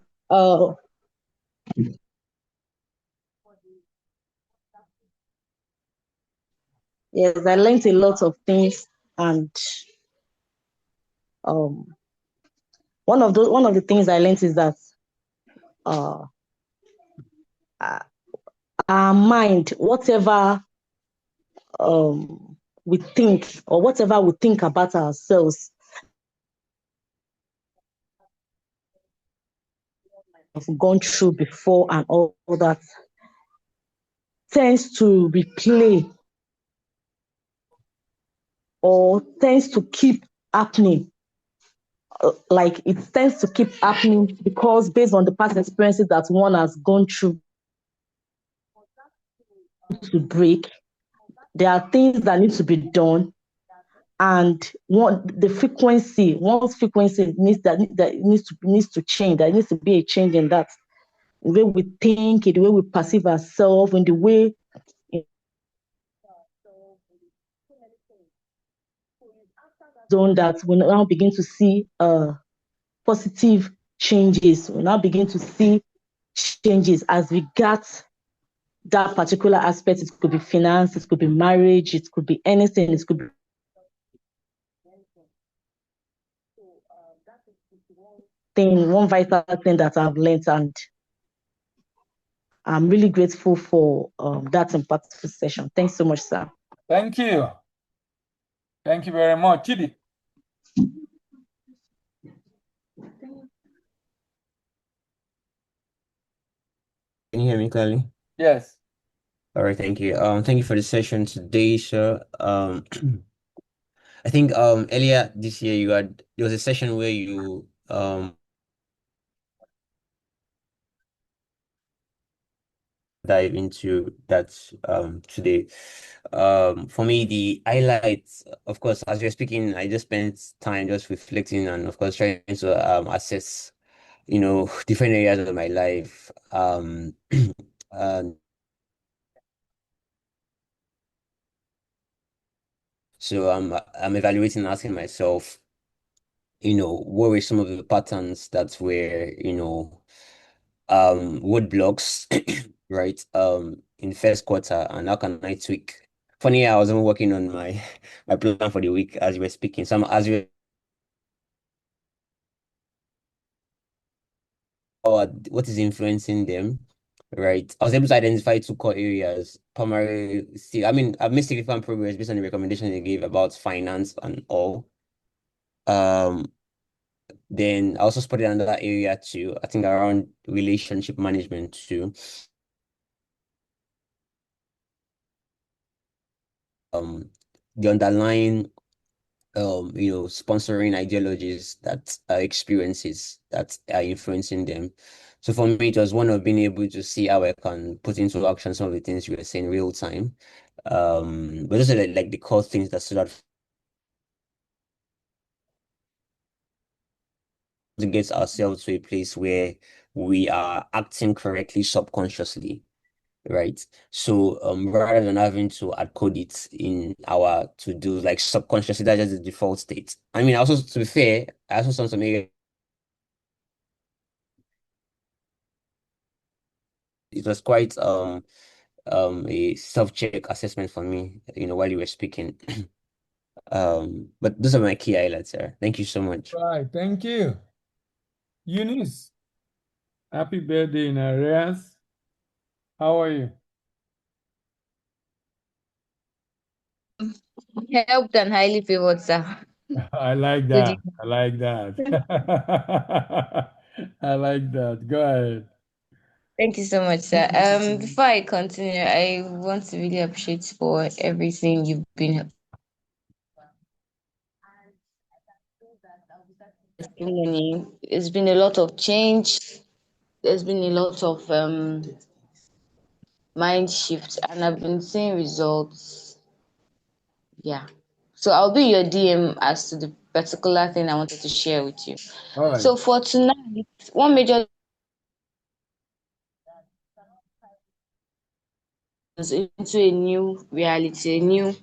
yes, I learned a lot of things, and um one of the things I learned is that uh uh, our mind, whatever we think or whatever we think about ourselves, have gone through before and all that tends to replay or tends to keep happening. Like it tends to keep happening because based on the past experiences that one has gone through to break, there are things that need to be done, and one's frequency needs to change. There needs to be a change in that, the way we think, the way we perceive ourselves, in the way zone that we now begin to see positive changes. We now begin to see changes as we got that particular aspect. It could be finance, it could be marriage, it could be anything, it could be one vital thing that I've learned, and I'm really grateful for that impactful session. Thanks so much, sir. Thank you. Thank you very much. Chidi. Can you hear me clearly? Yes. All right, thank you. Thank you for the session today, sir. I think earlier this year there was a session where you dive into that today. For me, the highlights, of course, as you're speaking, I just spent time just reflecting and of course trying to assess, different areas of my life. Um, so I'm evaluating and asking myself, what were some of the patterns that were, woodblocks, right? In first quarter, and how can I tweak? Funny, I was even working on my my plan for the week as you were speaking. As you what is influencing them, right? I was able to identify two core areas. Primarily, still, I mean, I've made significant progress based on the recommendation they gave about finance and all. Um, Then I also spotted another area too, I think around relationship management too. Um, the underlying sponsoring ideologies that are experiences that are influencing them. So for me, it was one of being able to see how I can put into action some of the things you were saying real time. But those are like the core things that stood out to get ourselves to a place where we are acting correctly subconsciously. Right. So rather than having to hard code it in our to do like subconsciously, that's just the default state. I mean, also to be fair, I also saw some area it was quite a self-check assessment for me, while you were speaking. But those are my key highlights, sir. Thank you so much. Right. Thank you. Eunice, happy birthday in arrears. How are you? Helped and highly favored, sir. I like Good that. evening. I like that. I like that. Go ahead. Thank you so much, sir. Before I continue, I want to really appreciate for everything you've been testimony. It's been a lot of change. There's been a lot of mind shift, and I've been seeing results. Yeah. So I'll be your DM as to the particular thing I wanted to share with you. All right. So for tonight, one major is into a new reality, a new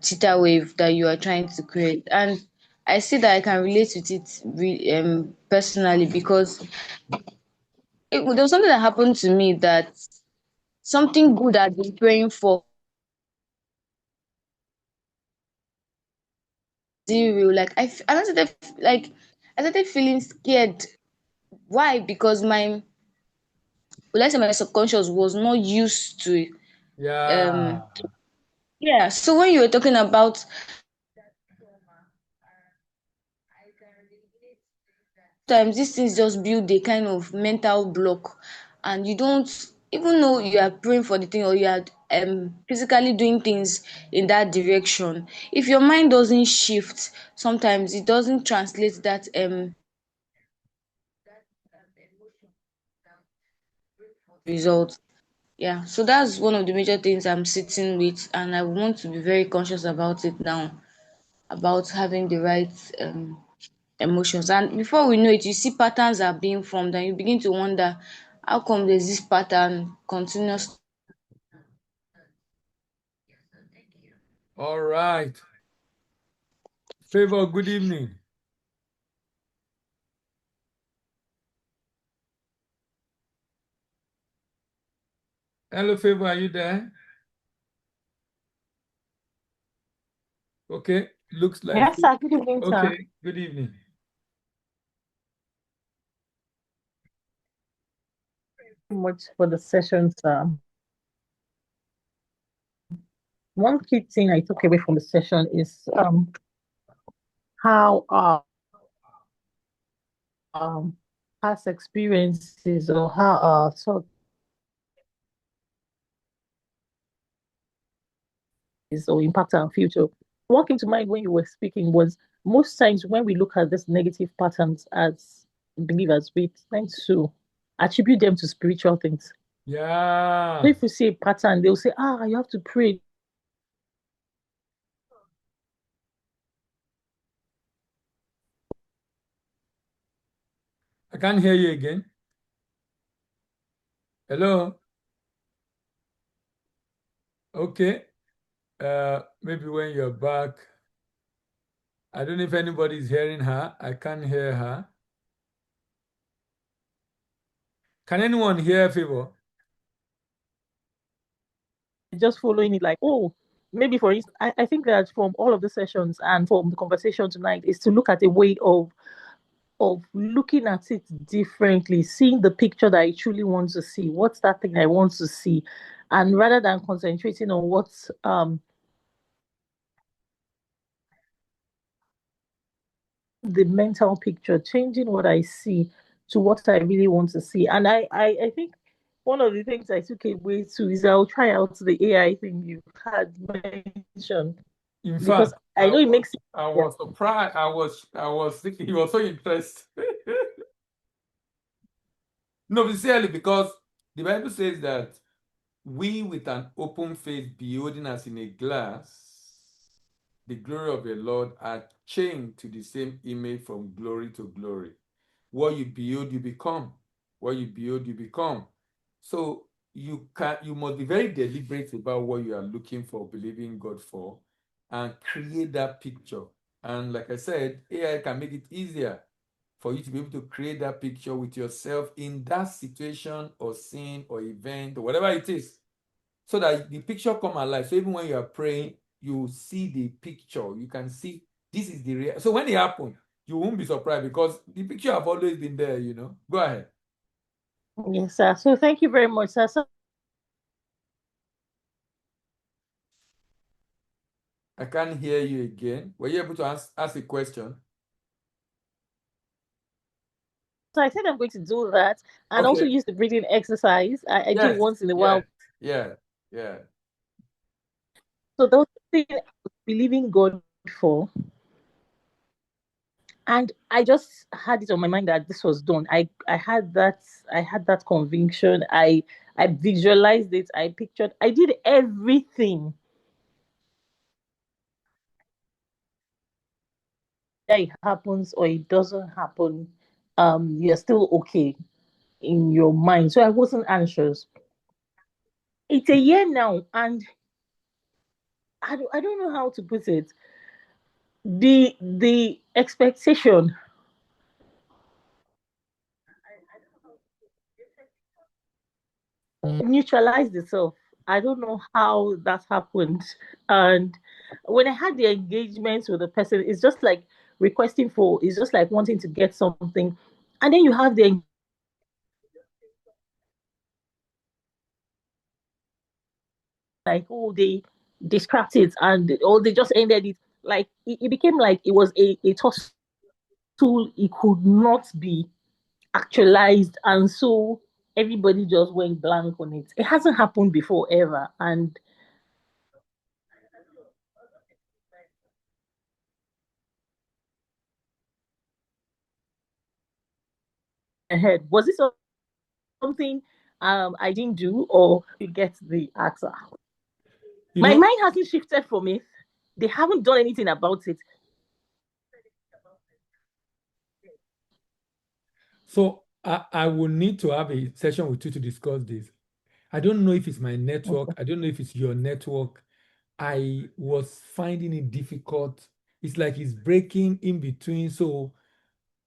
theta wave that you are trying to create. And I see that I can relate with it personally because there was something that happened to me that something good I'd been praying for zero. I started feeling scared. Why? Because my subconscious was not used to Yeah. um yeah. So when you were talking about times these things just build a kind of mental block, and you don't even know you are praying for the thing, or you are physically doing things in that direction. If your mind doesn't shift, sometimes it doesn't translate that result. Yeah, so that's one of the major things I'm sitting with, and I want to be very conscious about it now, about having the right emotions. And before we know it, you see patterns are being formed, and you begin to wonder how come there's this pattern continuous. All right. Favor, good evening. Hello, Favor, are you there? Okay, looks like. Yes, sir. Good evening, sir. Okay, good evening. Much for the session, sir. One key thing I took away from the session is how um past experiences or how so is or impact our future. What came to mind when you were speaking was most times when we look at these negative patterns as believers, we tend to attribute them to spiritual things. Yeah. So if you see a pattern, they'll say, you have to pray. I can't hear you again. Hello? Okay. Maybe when you're back. I don't know if anybody's hearing her. I can't hear her. Can anyone hear Favor? Just following it like, maybe for instance, I think that from all of the sessions and from the conversation tonight is to look at a way of looking at it differently, seeing the picture that I truly want to see. What's that thing I want to see? And rather than concentrating on what's the mental picture, changing what I see to what I really want to see. And I think one of the things I took away too is I'll try out the AI thing you had mentioned In because fact, I know it makes I yeah. was surprised. I was thinking you were so impressed. No, sincerely, because the Bible says that we with an open face beholding as in a glass the glory of the Lord are changed to the same image from glory to glory. What you build, you become. What you build, you become. So you must be very deliberate about what you are looking for, believing God for, and create that picture. And like I said, AI can make it easier for you to be able to create that picture with yourself in that situation or scene or event or whatever it is, so that the picture come alive. So even when you are praying, you see the picture. You can see this is the real. So when it happens, you won't be surprised because the picture have always been there. Go ahead. Yes, sir. So thank you very much, sir. So I can't hear you again. Were you able to ask a question? So I said I'm going to do that, and also use the breathing exercise. I do it once in a while. Yeah. So those things I was believing God for, and I just had it on my mind that this was done. I had that conviction. I visualized it. I pictured. I did everything that it happens or it doesn't happen. You're still okay in your mind. So I wasn't anxious. It's a year now, and I don't know how to put it. The expectation neutralized itself. I don't know how that happened. And when I had the engagement with the person, it's just like requesting for, it's just like wanting to get something. And then you have the like, oh, they scrapped it and or they just ended it. Like it became like it was a toss tool. It could not be actualized. And so everybody just went blank on it. It hasn't happened before ever. And ahead, was this something I didn't do, or you get the answer? My mind hasn't shifted from it. They haven't done anything about it. So I will need to have a session with you to discuss this. I don't know if it's my network. Okay. I don't know if it's your network. I was finding it difficult. It's like it's breaking in between. So,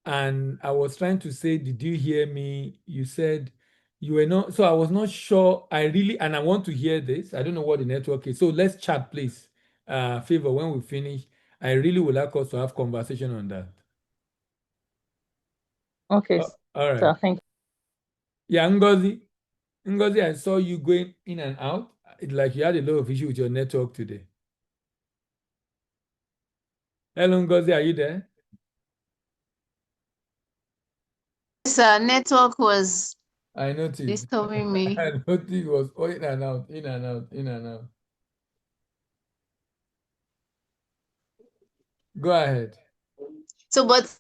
and I was trying to say, did you hear me? You said you were not. So I was not sure. And I want to hear this. I don't know what the network is. So let's chat, please. Favor, when we finish, I really would like us to have conversation on that. Okay. All So right. thank Yeah, Ngozi. Ngozi, I saw you going in and out. It's like you had a lot of issue with your network today. Hello, Ngozi, are you there? Yes, network was I noticed. disturbing me. I noticed it was in and out, in and out, in and out. Go ahead. So, but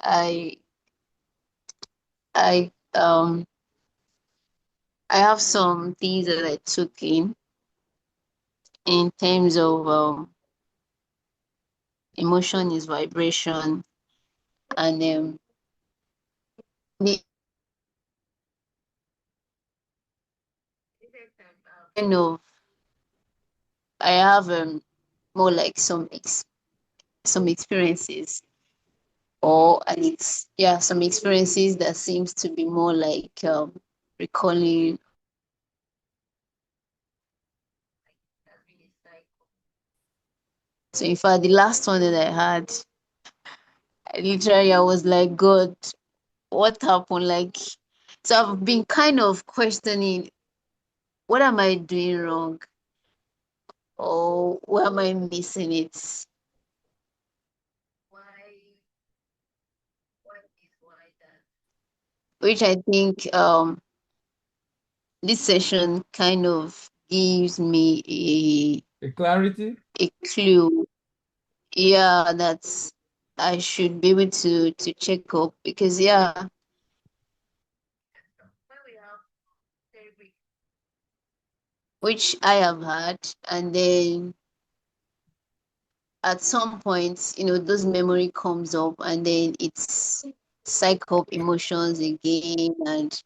I, I, um, I have some things that I took in terms of emotion is vibration, and the kind of I have more like some experiences, or and it's yeah some experiences that seems to be more like recalling. So in fact, the last one that I had, I was like, God, what happened? Like, so I've been kind of questioning, what am I doing wrong? Or where am I missing it? Which I think this session kind of gives me A clarity? a clue. Yeah, that's I should be able to check up, because yeah, which I have had, and then at some point, those memory comes up, and then it's cycle of emotions again, and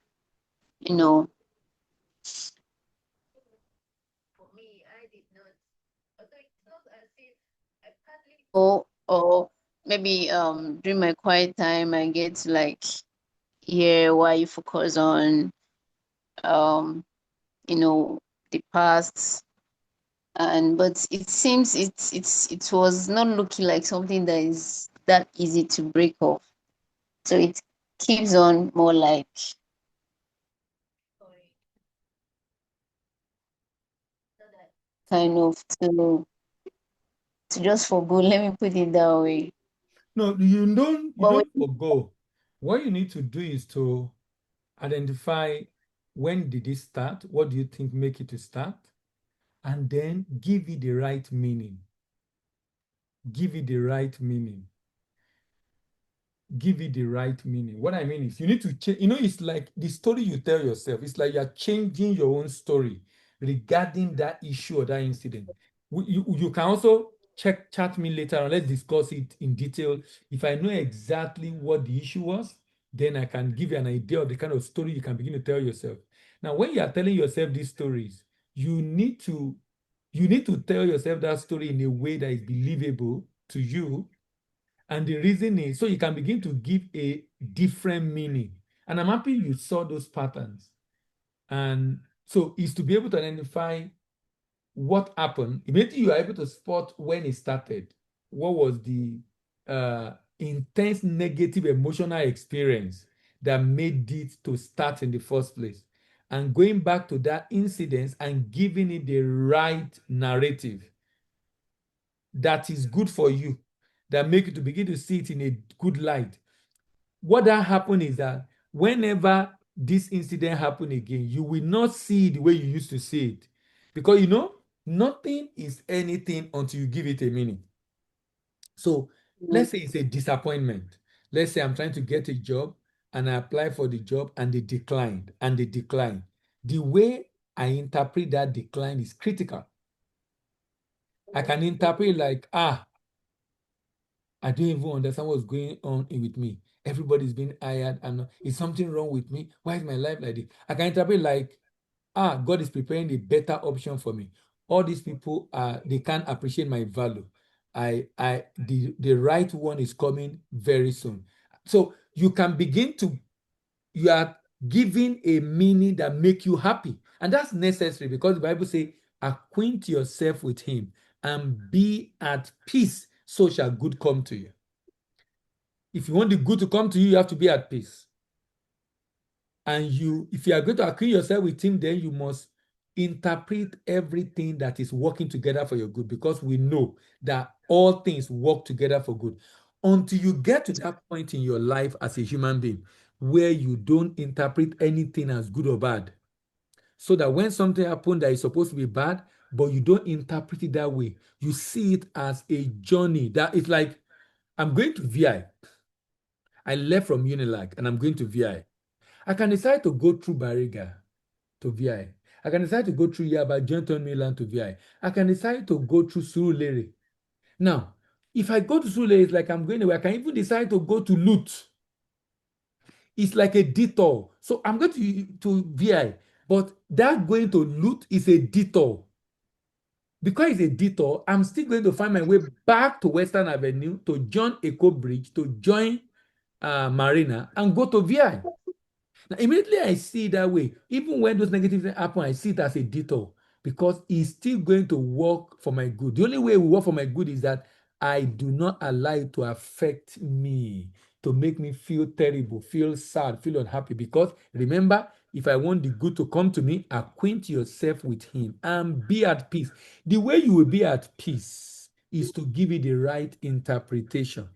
you know, or maybe during my quiet time, I get to like hear why you focus on um you know the past, and but it seems it was not looking like something that is that easy to break off, so it keeps on more like kind of to just forgo. Let me put it that way. No, you don't But forgo. What you need to do is to identify when did it start, what do you think make it to start, and then give it the right meaning. Give it the right meaning. Give it the right meaning. What I mean is you need to change, it's like the story you tell yourself. It's like you're changing your own story regarding that issue or that incident. You can also chat me later and let's discuss it in detail. If I know exactly what the issue was, then I can give you an idea of the kind of story you can begin to tell yourself. Now, when you are telling yourself these stories, you need to tell yourself that story in a way that is believable to you. And the reason is so you can begin to give a different meaning. And I'm happy you saw those patterns. And so is to be able to identify what happened. Immediately you are able to spot when it started. What was the intense negative emotional experience that made it to start in the first place? And going back to that incident and giving it the right narrative that is good for you, that make you to begin to see it in a good light. What that happen is that whenever this incident happen again, you will not see it the way you used to see it. Because nothing is anything until you give it a meaning. So let's say it's a disappointment. Let's say I'm trying to get a job and I apply for the job and they declined and they declined. The way I interpret that decline is critical. I can interpret like, I don't even understand what's going on with me. Everybody's being hired, and is something wrong with me? Why is my life like this? I can interpret like, God is preparing a better option for me. All these people they can't appreciate my value. The right one is coming very soon. So you can begin to, you are giving a meaning that make you happy. And that's necessary because the Bible says, acquaint yourself with him and be at peace, so shall good come to you. If you want the good to come to you, you have to be at peace. And if you are going to acquaint yourself with him, then you must interpret everything that is working together for your good, because we know that all things work together for good. Until you get to that point in your life as a human being where you don't interpret anything as good or bad, so that when something happens that is supposed to be bad, but you don't interpret it that way, you see it as a journey. That it's like, I'm going to VI. I left from Unilag and I'm going to VI. I can decide to go through Bariga to VI. I can decide to go through Yaba, Johnton Milan to VI. I can decide to go through Surulere. Now, if I go to Surulere, it's like I'm going away. I can even decide to go to Lut. It's like a detour. So I'm going to VI, but that going to Lut is a detour. Because it's a detour, I'm still going to find my way back to Western Avenue to join Eco Bridge, to join Marina, and go to VI. Now, immediately I see it that way. Even when those negative things happen, I see it as a detour because it's still going to work for my good. The only way it will work for my good is that I do not allow it to affect me, to make me feel terrible, feel sad, feel unhappy. Because remember, if I want the good to come to me, acquaint yourself with him and be at peace. The way you will be at peace is to give it the right interpretation.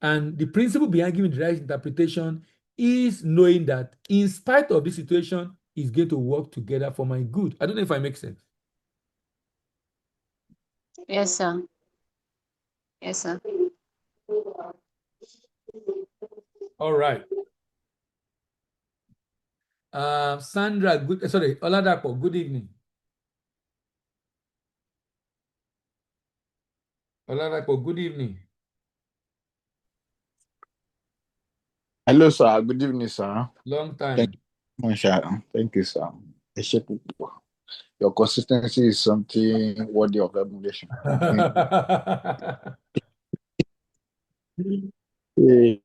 And the principle behind giving the right interpretation is knowing that in spite of this situation, it's going to work together for my good. I don't know if I make sense. yes, sir. Yes, sir. All right. Sandra, Oladapo, good evening. Oladapo, good evening. Hello, sir. Good evening, sir. Long time. Thank you, sir. Thank you, sir. Your consistency is something worthy of admiration. Yeah.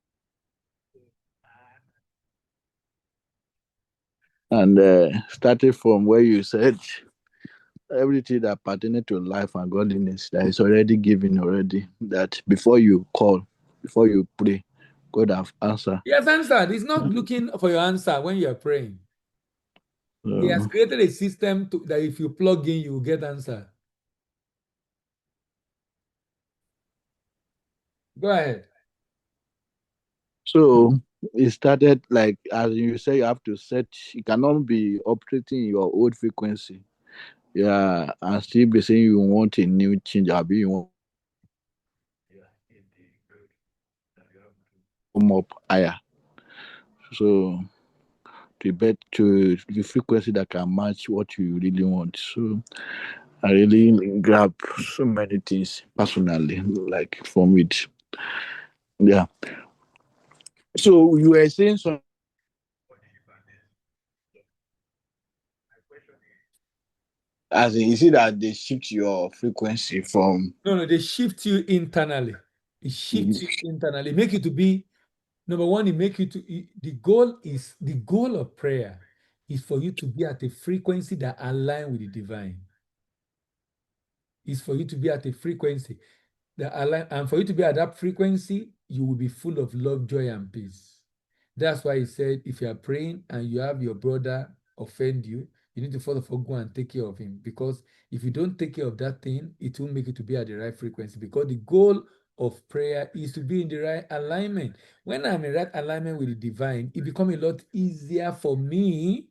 And starting from where you said everything that pertains to life and godliness that is already given already, that before you call, before you pray, God have answered. Yes, answered. He's not looking for your answer when you're praying. He has created a system that if you plug in, you will get answer. Go ahead. So it started like, as you say, you have to set. You cannot be operating your old frequency. Yeah, and still be saying you want a new change. Or you want to come up higher. So to bet to the frequency that can match what you really want. So I really grab so many things personally, like from it. Yeah. So you were saying something, as in, you see that they shift your frequency from. No, they shift you internally. It shifts you internally. Make you to be number one. It make you to the goal of prayer is for you to be at a frequency that align with the divine. Is for you to be at a frequency that align, and for you to be at that frequency, you will be full of love, joy, and peace. That's why he said, if you are praying and you have your brother offend you, you need to first of all go and take care of him. Because if you don't take care of that thing, it won't make you to be at the right frequency. Because the goal of prayer is to be in the right alignment. When I'm in the right alignment with the divine, it becomes a lot easier for me.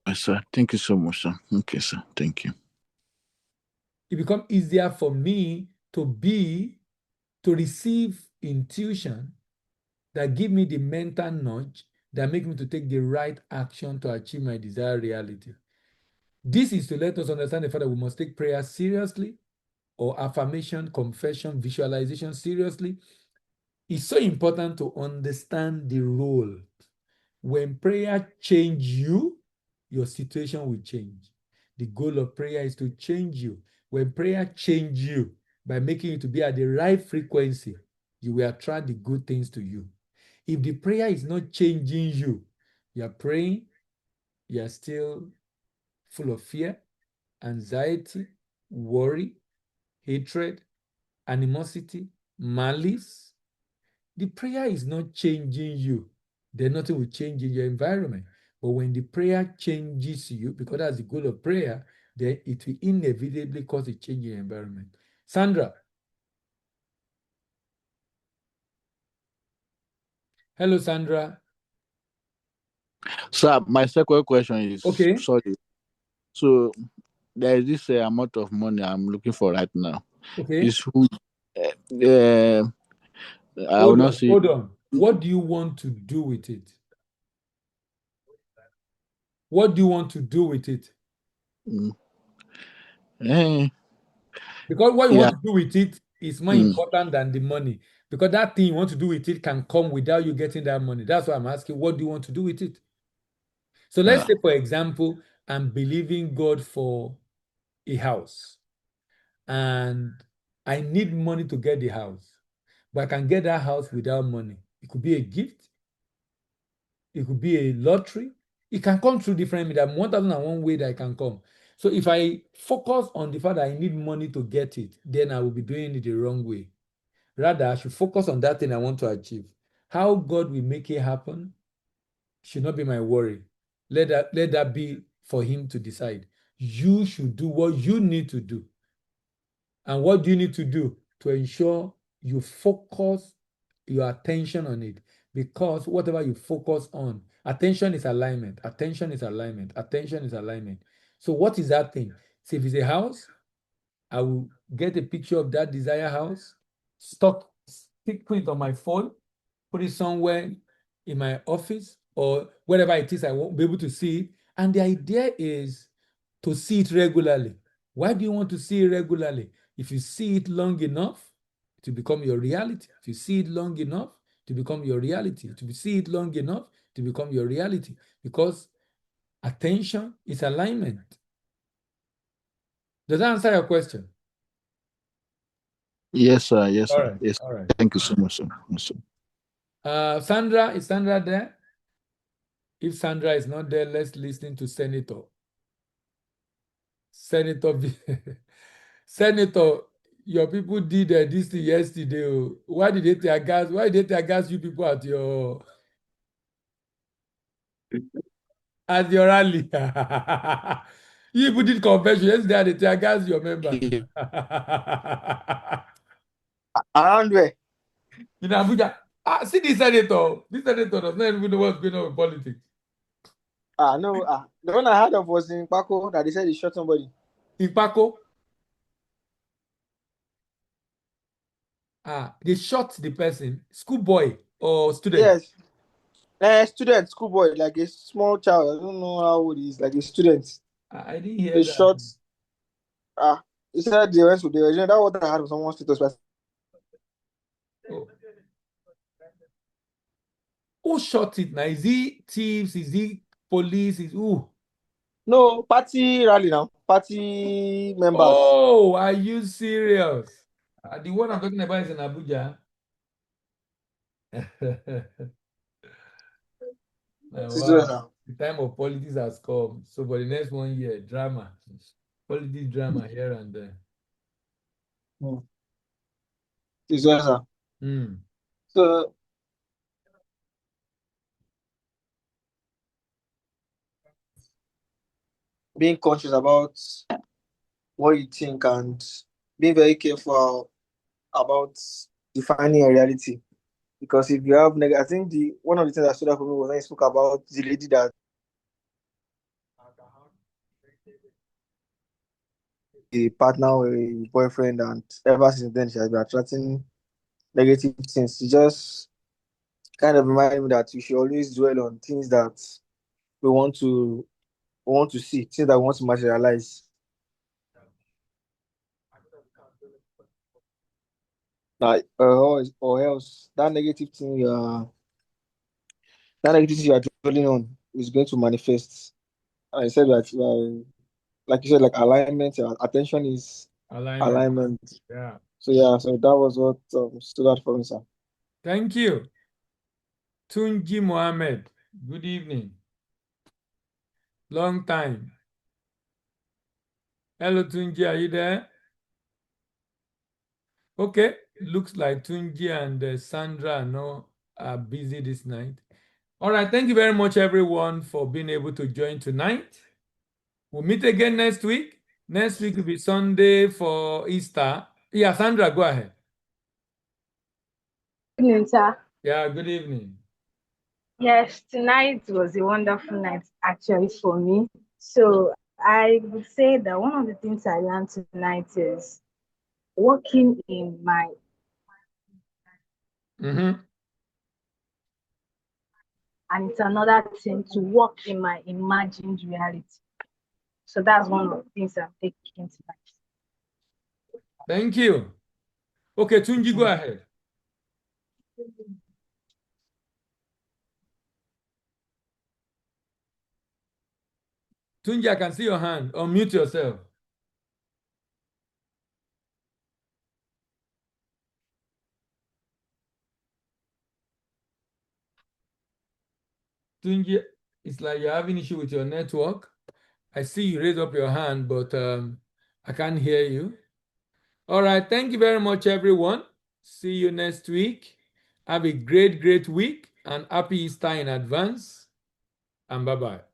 Yes, sir. Thank you so much, sir. Okay, sir. Thank you. It becomes easier for me to receive intuition that give me the mental nudge that make me to take the right action to achieve my desired reality. This is to let us understand the fact that we must take prayer seriously, or affirmation, confession, visualization seriously. It's so important to understand the role. When prayer change you, your situation will change. The goal of prayer is to change you. When prayer change you by making you to be at the right frequency, you will attract the good things to you. If the prayer is not changing you, you are praying, you are still full of fear, anxiety, worry, hatred, animosity, malice. The prayer is not changing you. Then nothing will change in your environment. But when the prayer changes you, because that's the goal of prayer, then it will inevitably cause a change in your environment. Sandra. Hello, Sandra. Sir, my second question is, Okay. sorry. So there is this amount of money I'm looking for right now. Okay. Is who? I will not say. Hold on. What do you want to do with it? What do you want to do with it? Eh, Because what you yeah. want to do with it is more Mm, important than the money. Because that thing you want to do with it can come without you getting that money. That's why I'm asking, what do you want to do with it? So let's say, for example, I'm believing God for a house and I need money to get the house, but I can get that house without money. It could be a gift, it could be a lottery. It can come through different means. There are 1001 way that it can come. So if I focus on the fact that I need money to get it, then I will be doing it the wrong way. Rather, I should focus on that thing I want to achieve. How God will make it happen should not be my worry. Let that be for him to decide. You should do what you need to do. And what do you need to do to ensure you focus your attention on it? Because whatever you focus on, attention is alignment, attention is alignment, attention is alignment. So what is that thing? So if it's a house, I will get a picture of that desired house, put it on my phone, put it somewhere in my office or wherever it is I won't be able to see it. And the idea is to see it regularly. Why do you want to see it regularly? If you see it long enough, to become your reality. If you see it long enough, to become your reality. If you see it long enough, to become your reality. Because attention is alignment. Does that answer your question? yes, sir. Yes, All sir. right. Yes. All right. Thank you so much, sir. Yes, sir. Sandra, is Sandra there? If Sandra is not there, let's listen to Senator. Senator, Senator, your people did this thing yesterday. Oh. Why did they tear gas? Why did they tear gas you people at your rally? You people did convention yesterday. They tear gas your members. Around where? in Abuja. See this senator. This senator does not even know what's going on with politics. No. The one I heard of was in Paco that they said he shot somebody. In Paco, they shot the person, schoolboy or student. Yes. Student, schoolboy, like a small child. I don't know how old he is, like a student. I didn't hear They that. shot. He said they went to the original. That what I had from someone's status. Oh. Who shot it now? Is he thieves? Is he police? Is who? No, party rally now. Party members. Oh, are you serious? The one I'm talking about is in Abuja. Wow. The time of politics has come. So for the next 1 year, drama. Politics drama here and there. So being conscious about what you think and being very careful about defining a reality. Because if you have I think one of the things that stood out for me was when he spoke about the lady that a partner or a boyfriend, and ever since then she has been attracting negative things. It just kind of reminded me that we should always dwell on things that we want to see, things that we want to materialize. Like or else that negative thing you are dwelling on is going to manifest. And I said that like you said, like alignment, attention is alignment. Yeah. So that was what stood out for me, sir. Thank you. Tunji Mohammed, good evening. Long time. Hello, Tunji, are you there? Okay, looks like Tunji and Sandra are busy this night. All right, thank you very much, everyone, for being able to join tonight. We'll meet again next week. Next week will be Sunday for Easter. Yeah, Sandra, go ahead. Good evening, sir. Yeah, good evening. Yes, tonight was a wonderful night actually for me. So I would say that one of the things I learned tonight is working in my and it's another thing to work in my imagined reality. So that's one of the things I'm taking tonight. Thank you. Okay, Tunji, go ahead. Tunji, I can see your hand. Unmute yourself. Tunji, it's like you're having issue with your network. I see you raise up your hand, but I can't hear you. All right, thank you very much, everyone. See you next week. Have a great, great week and happy Easter in advance. And bye-bye.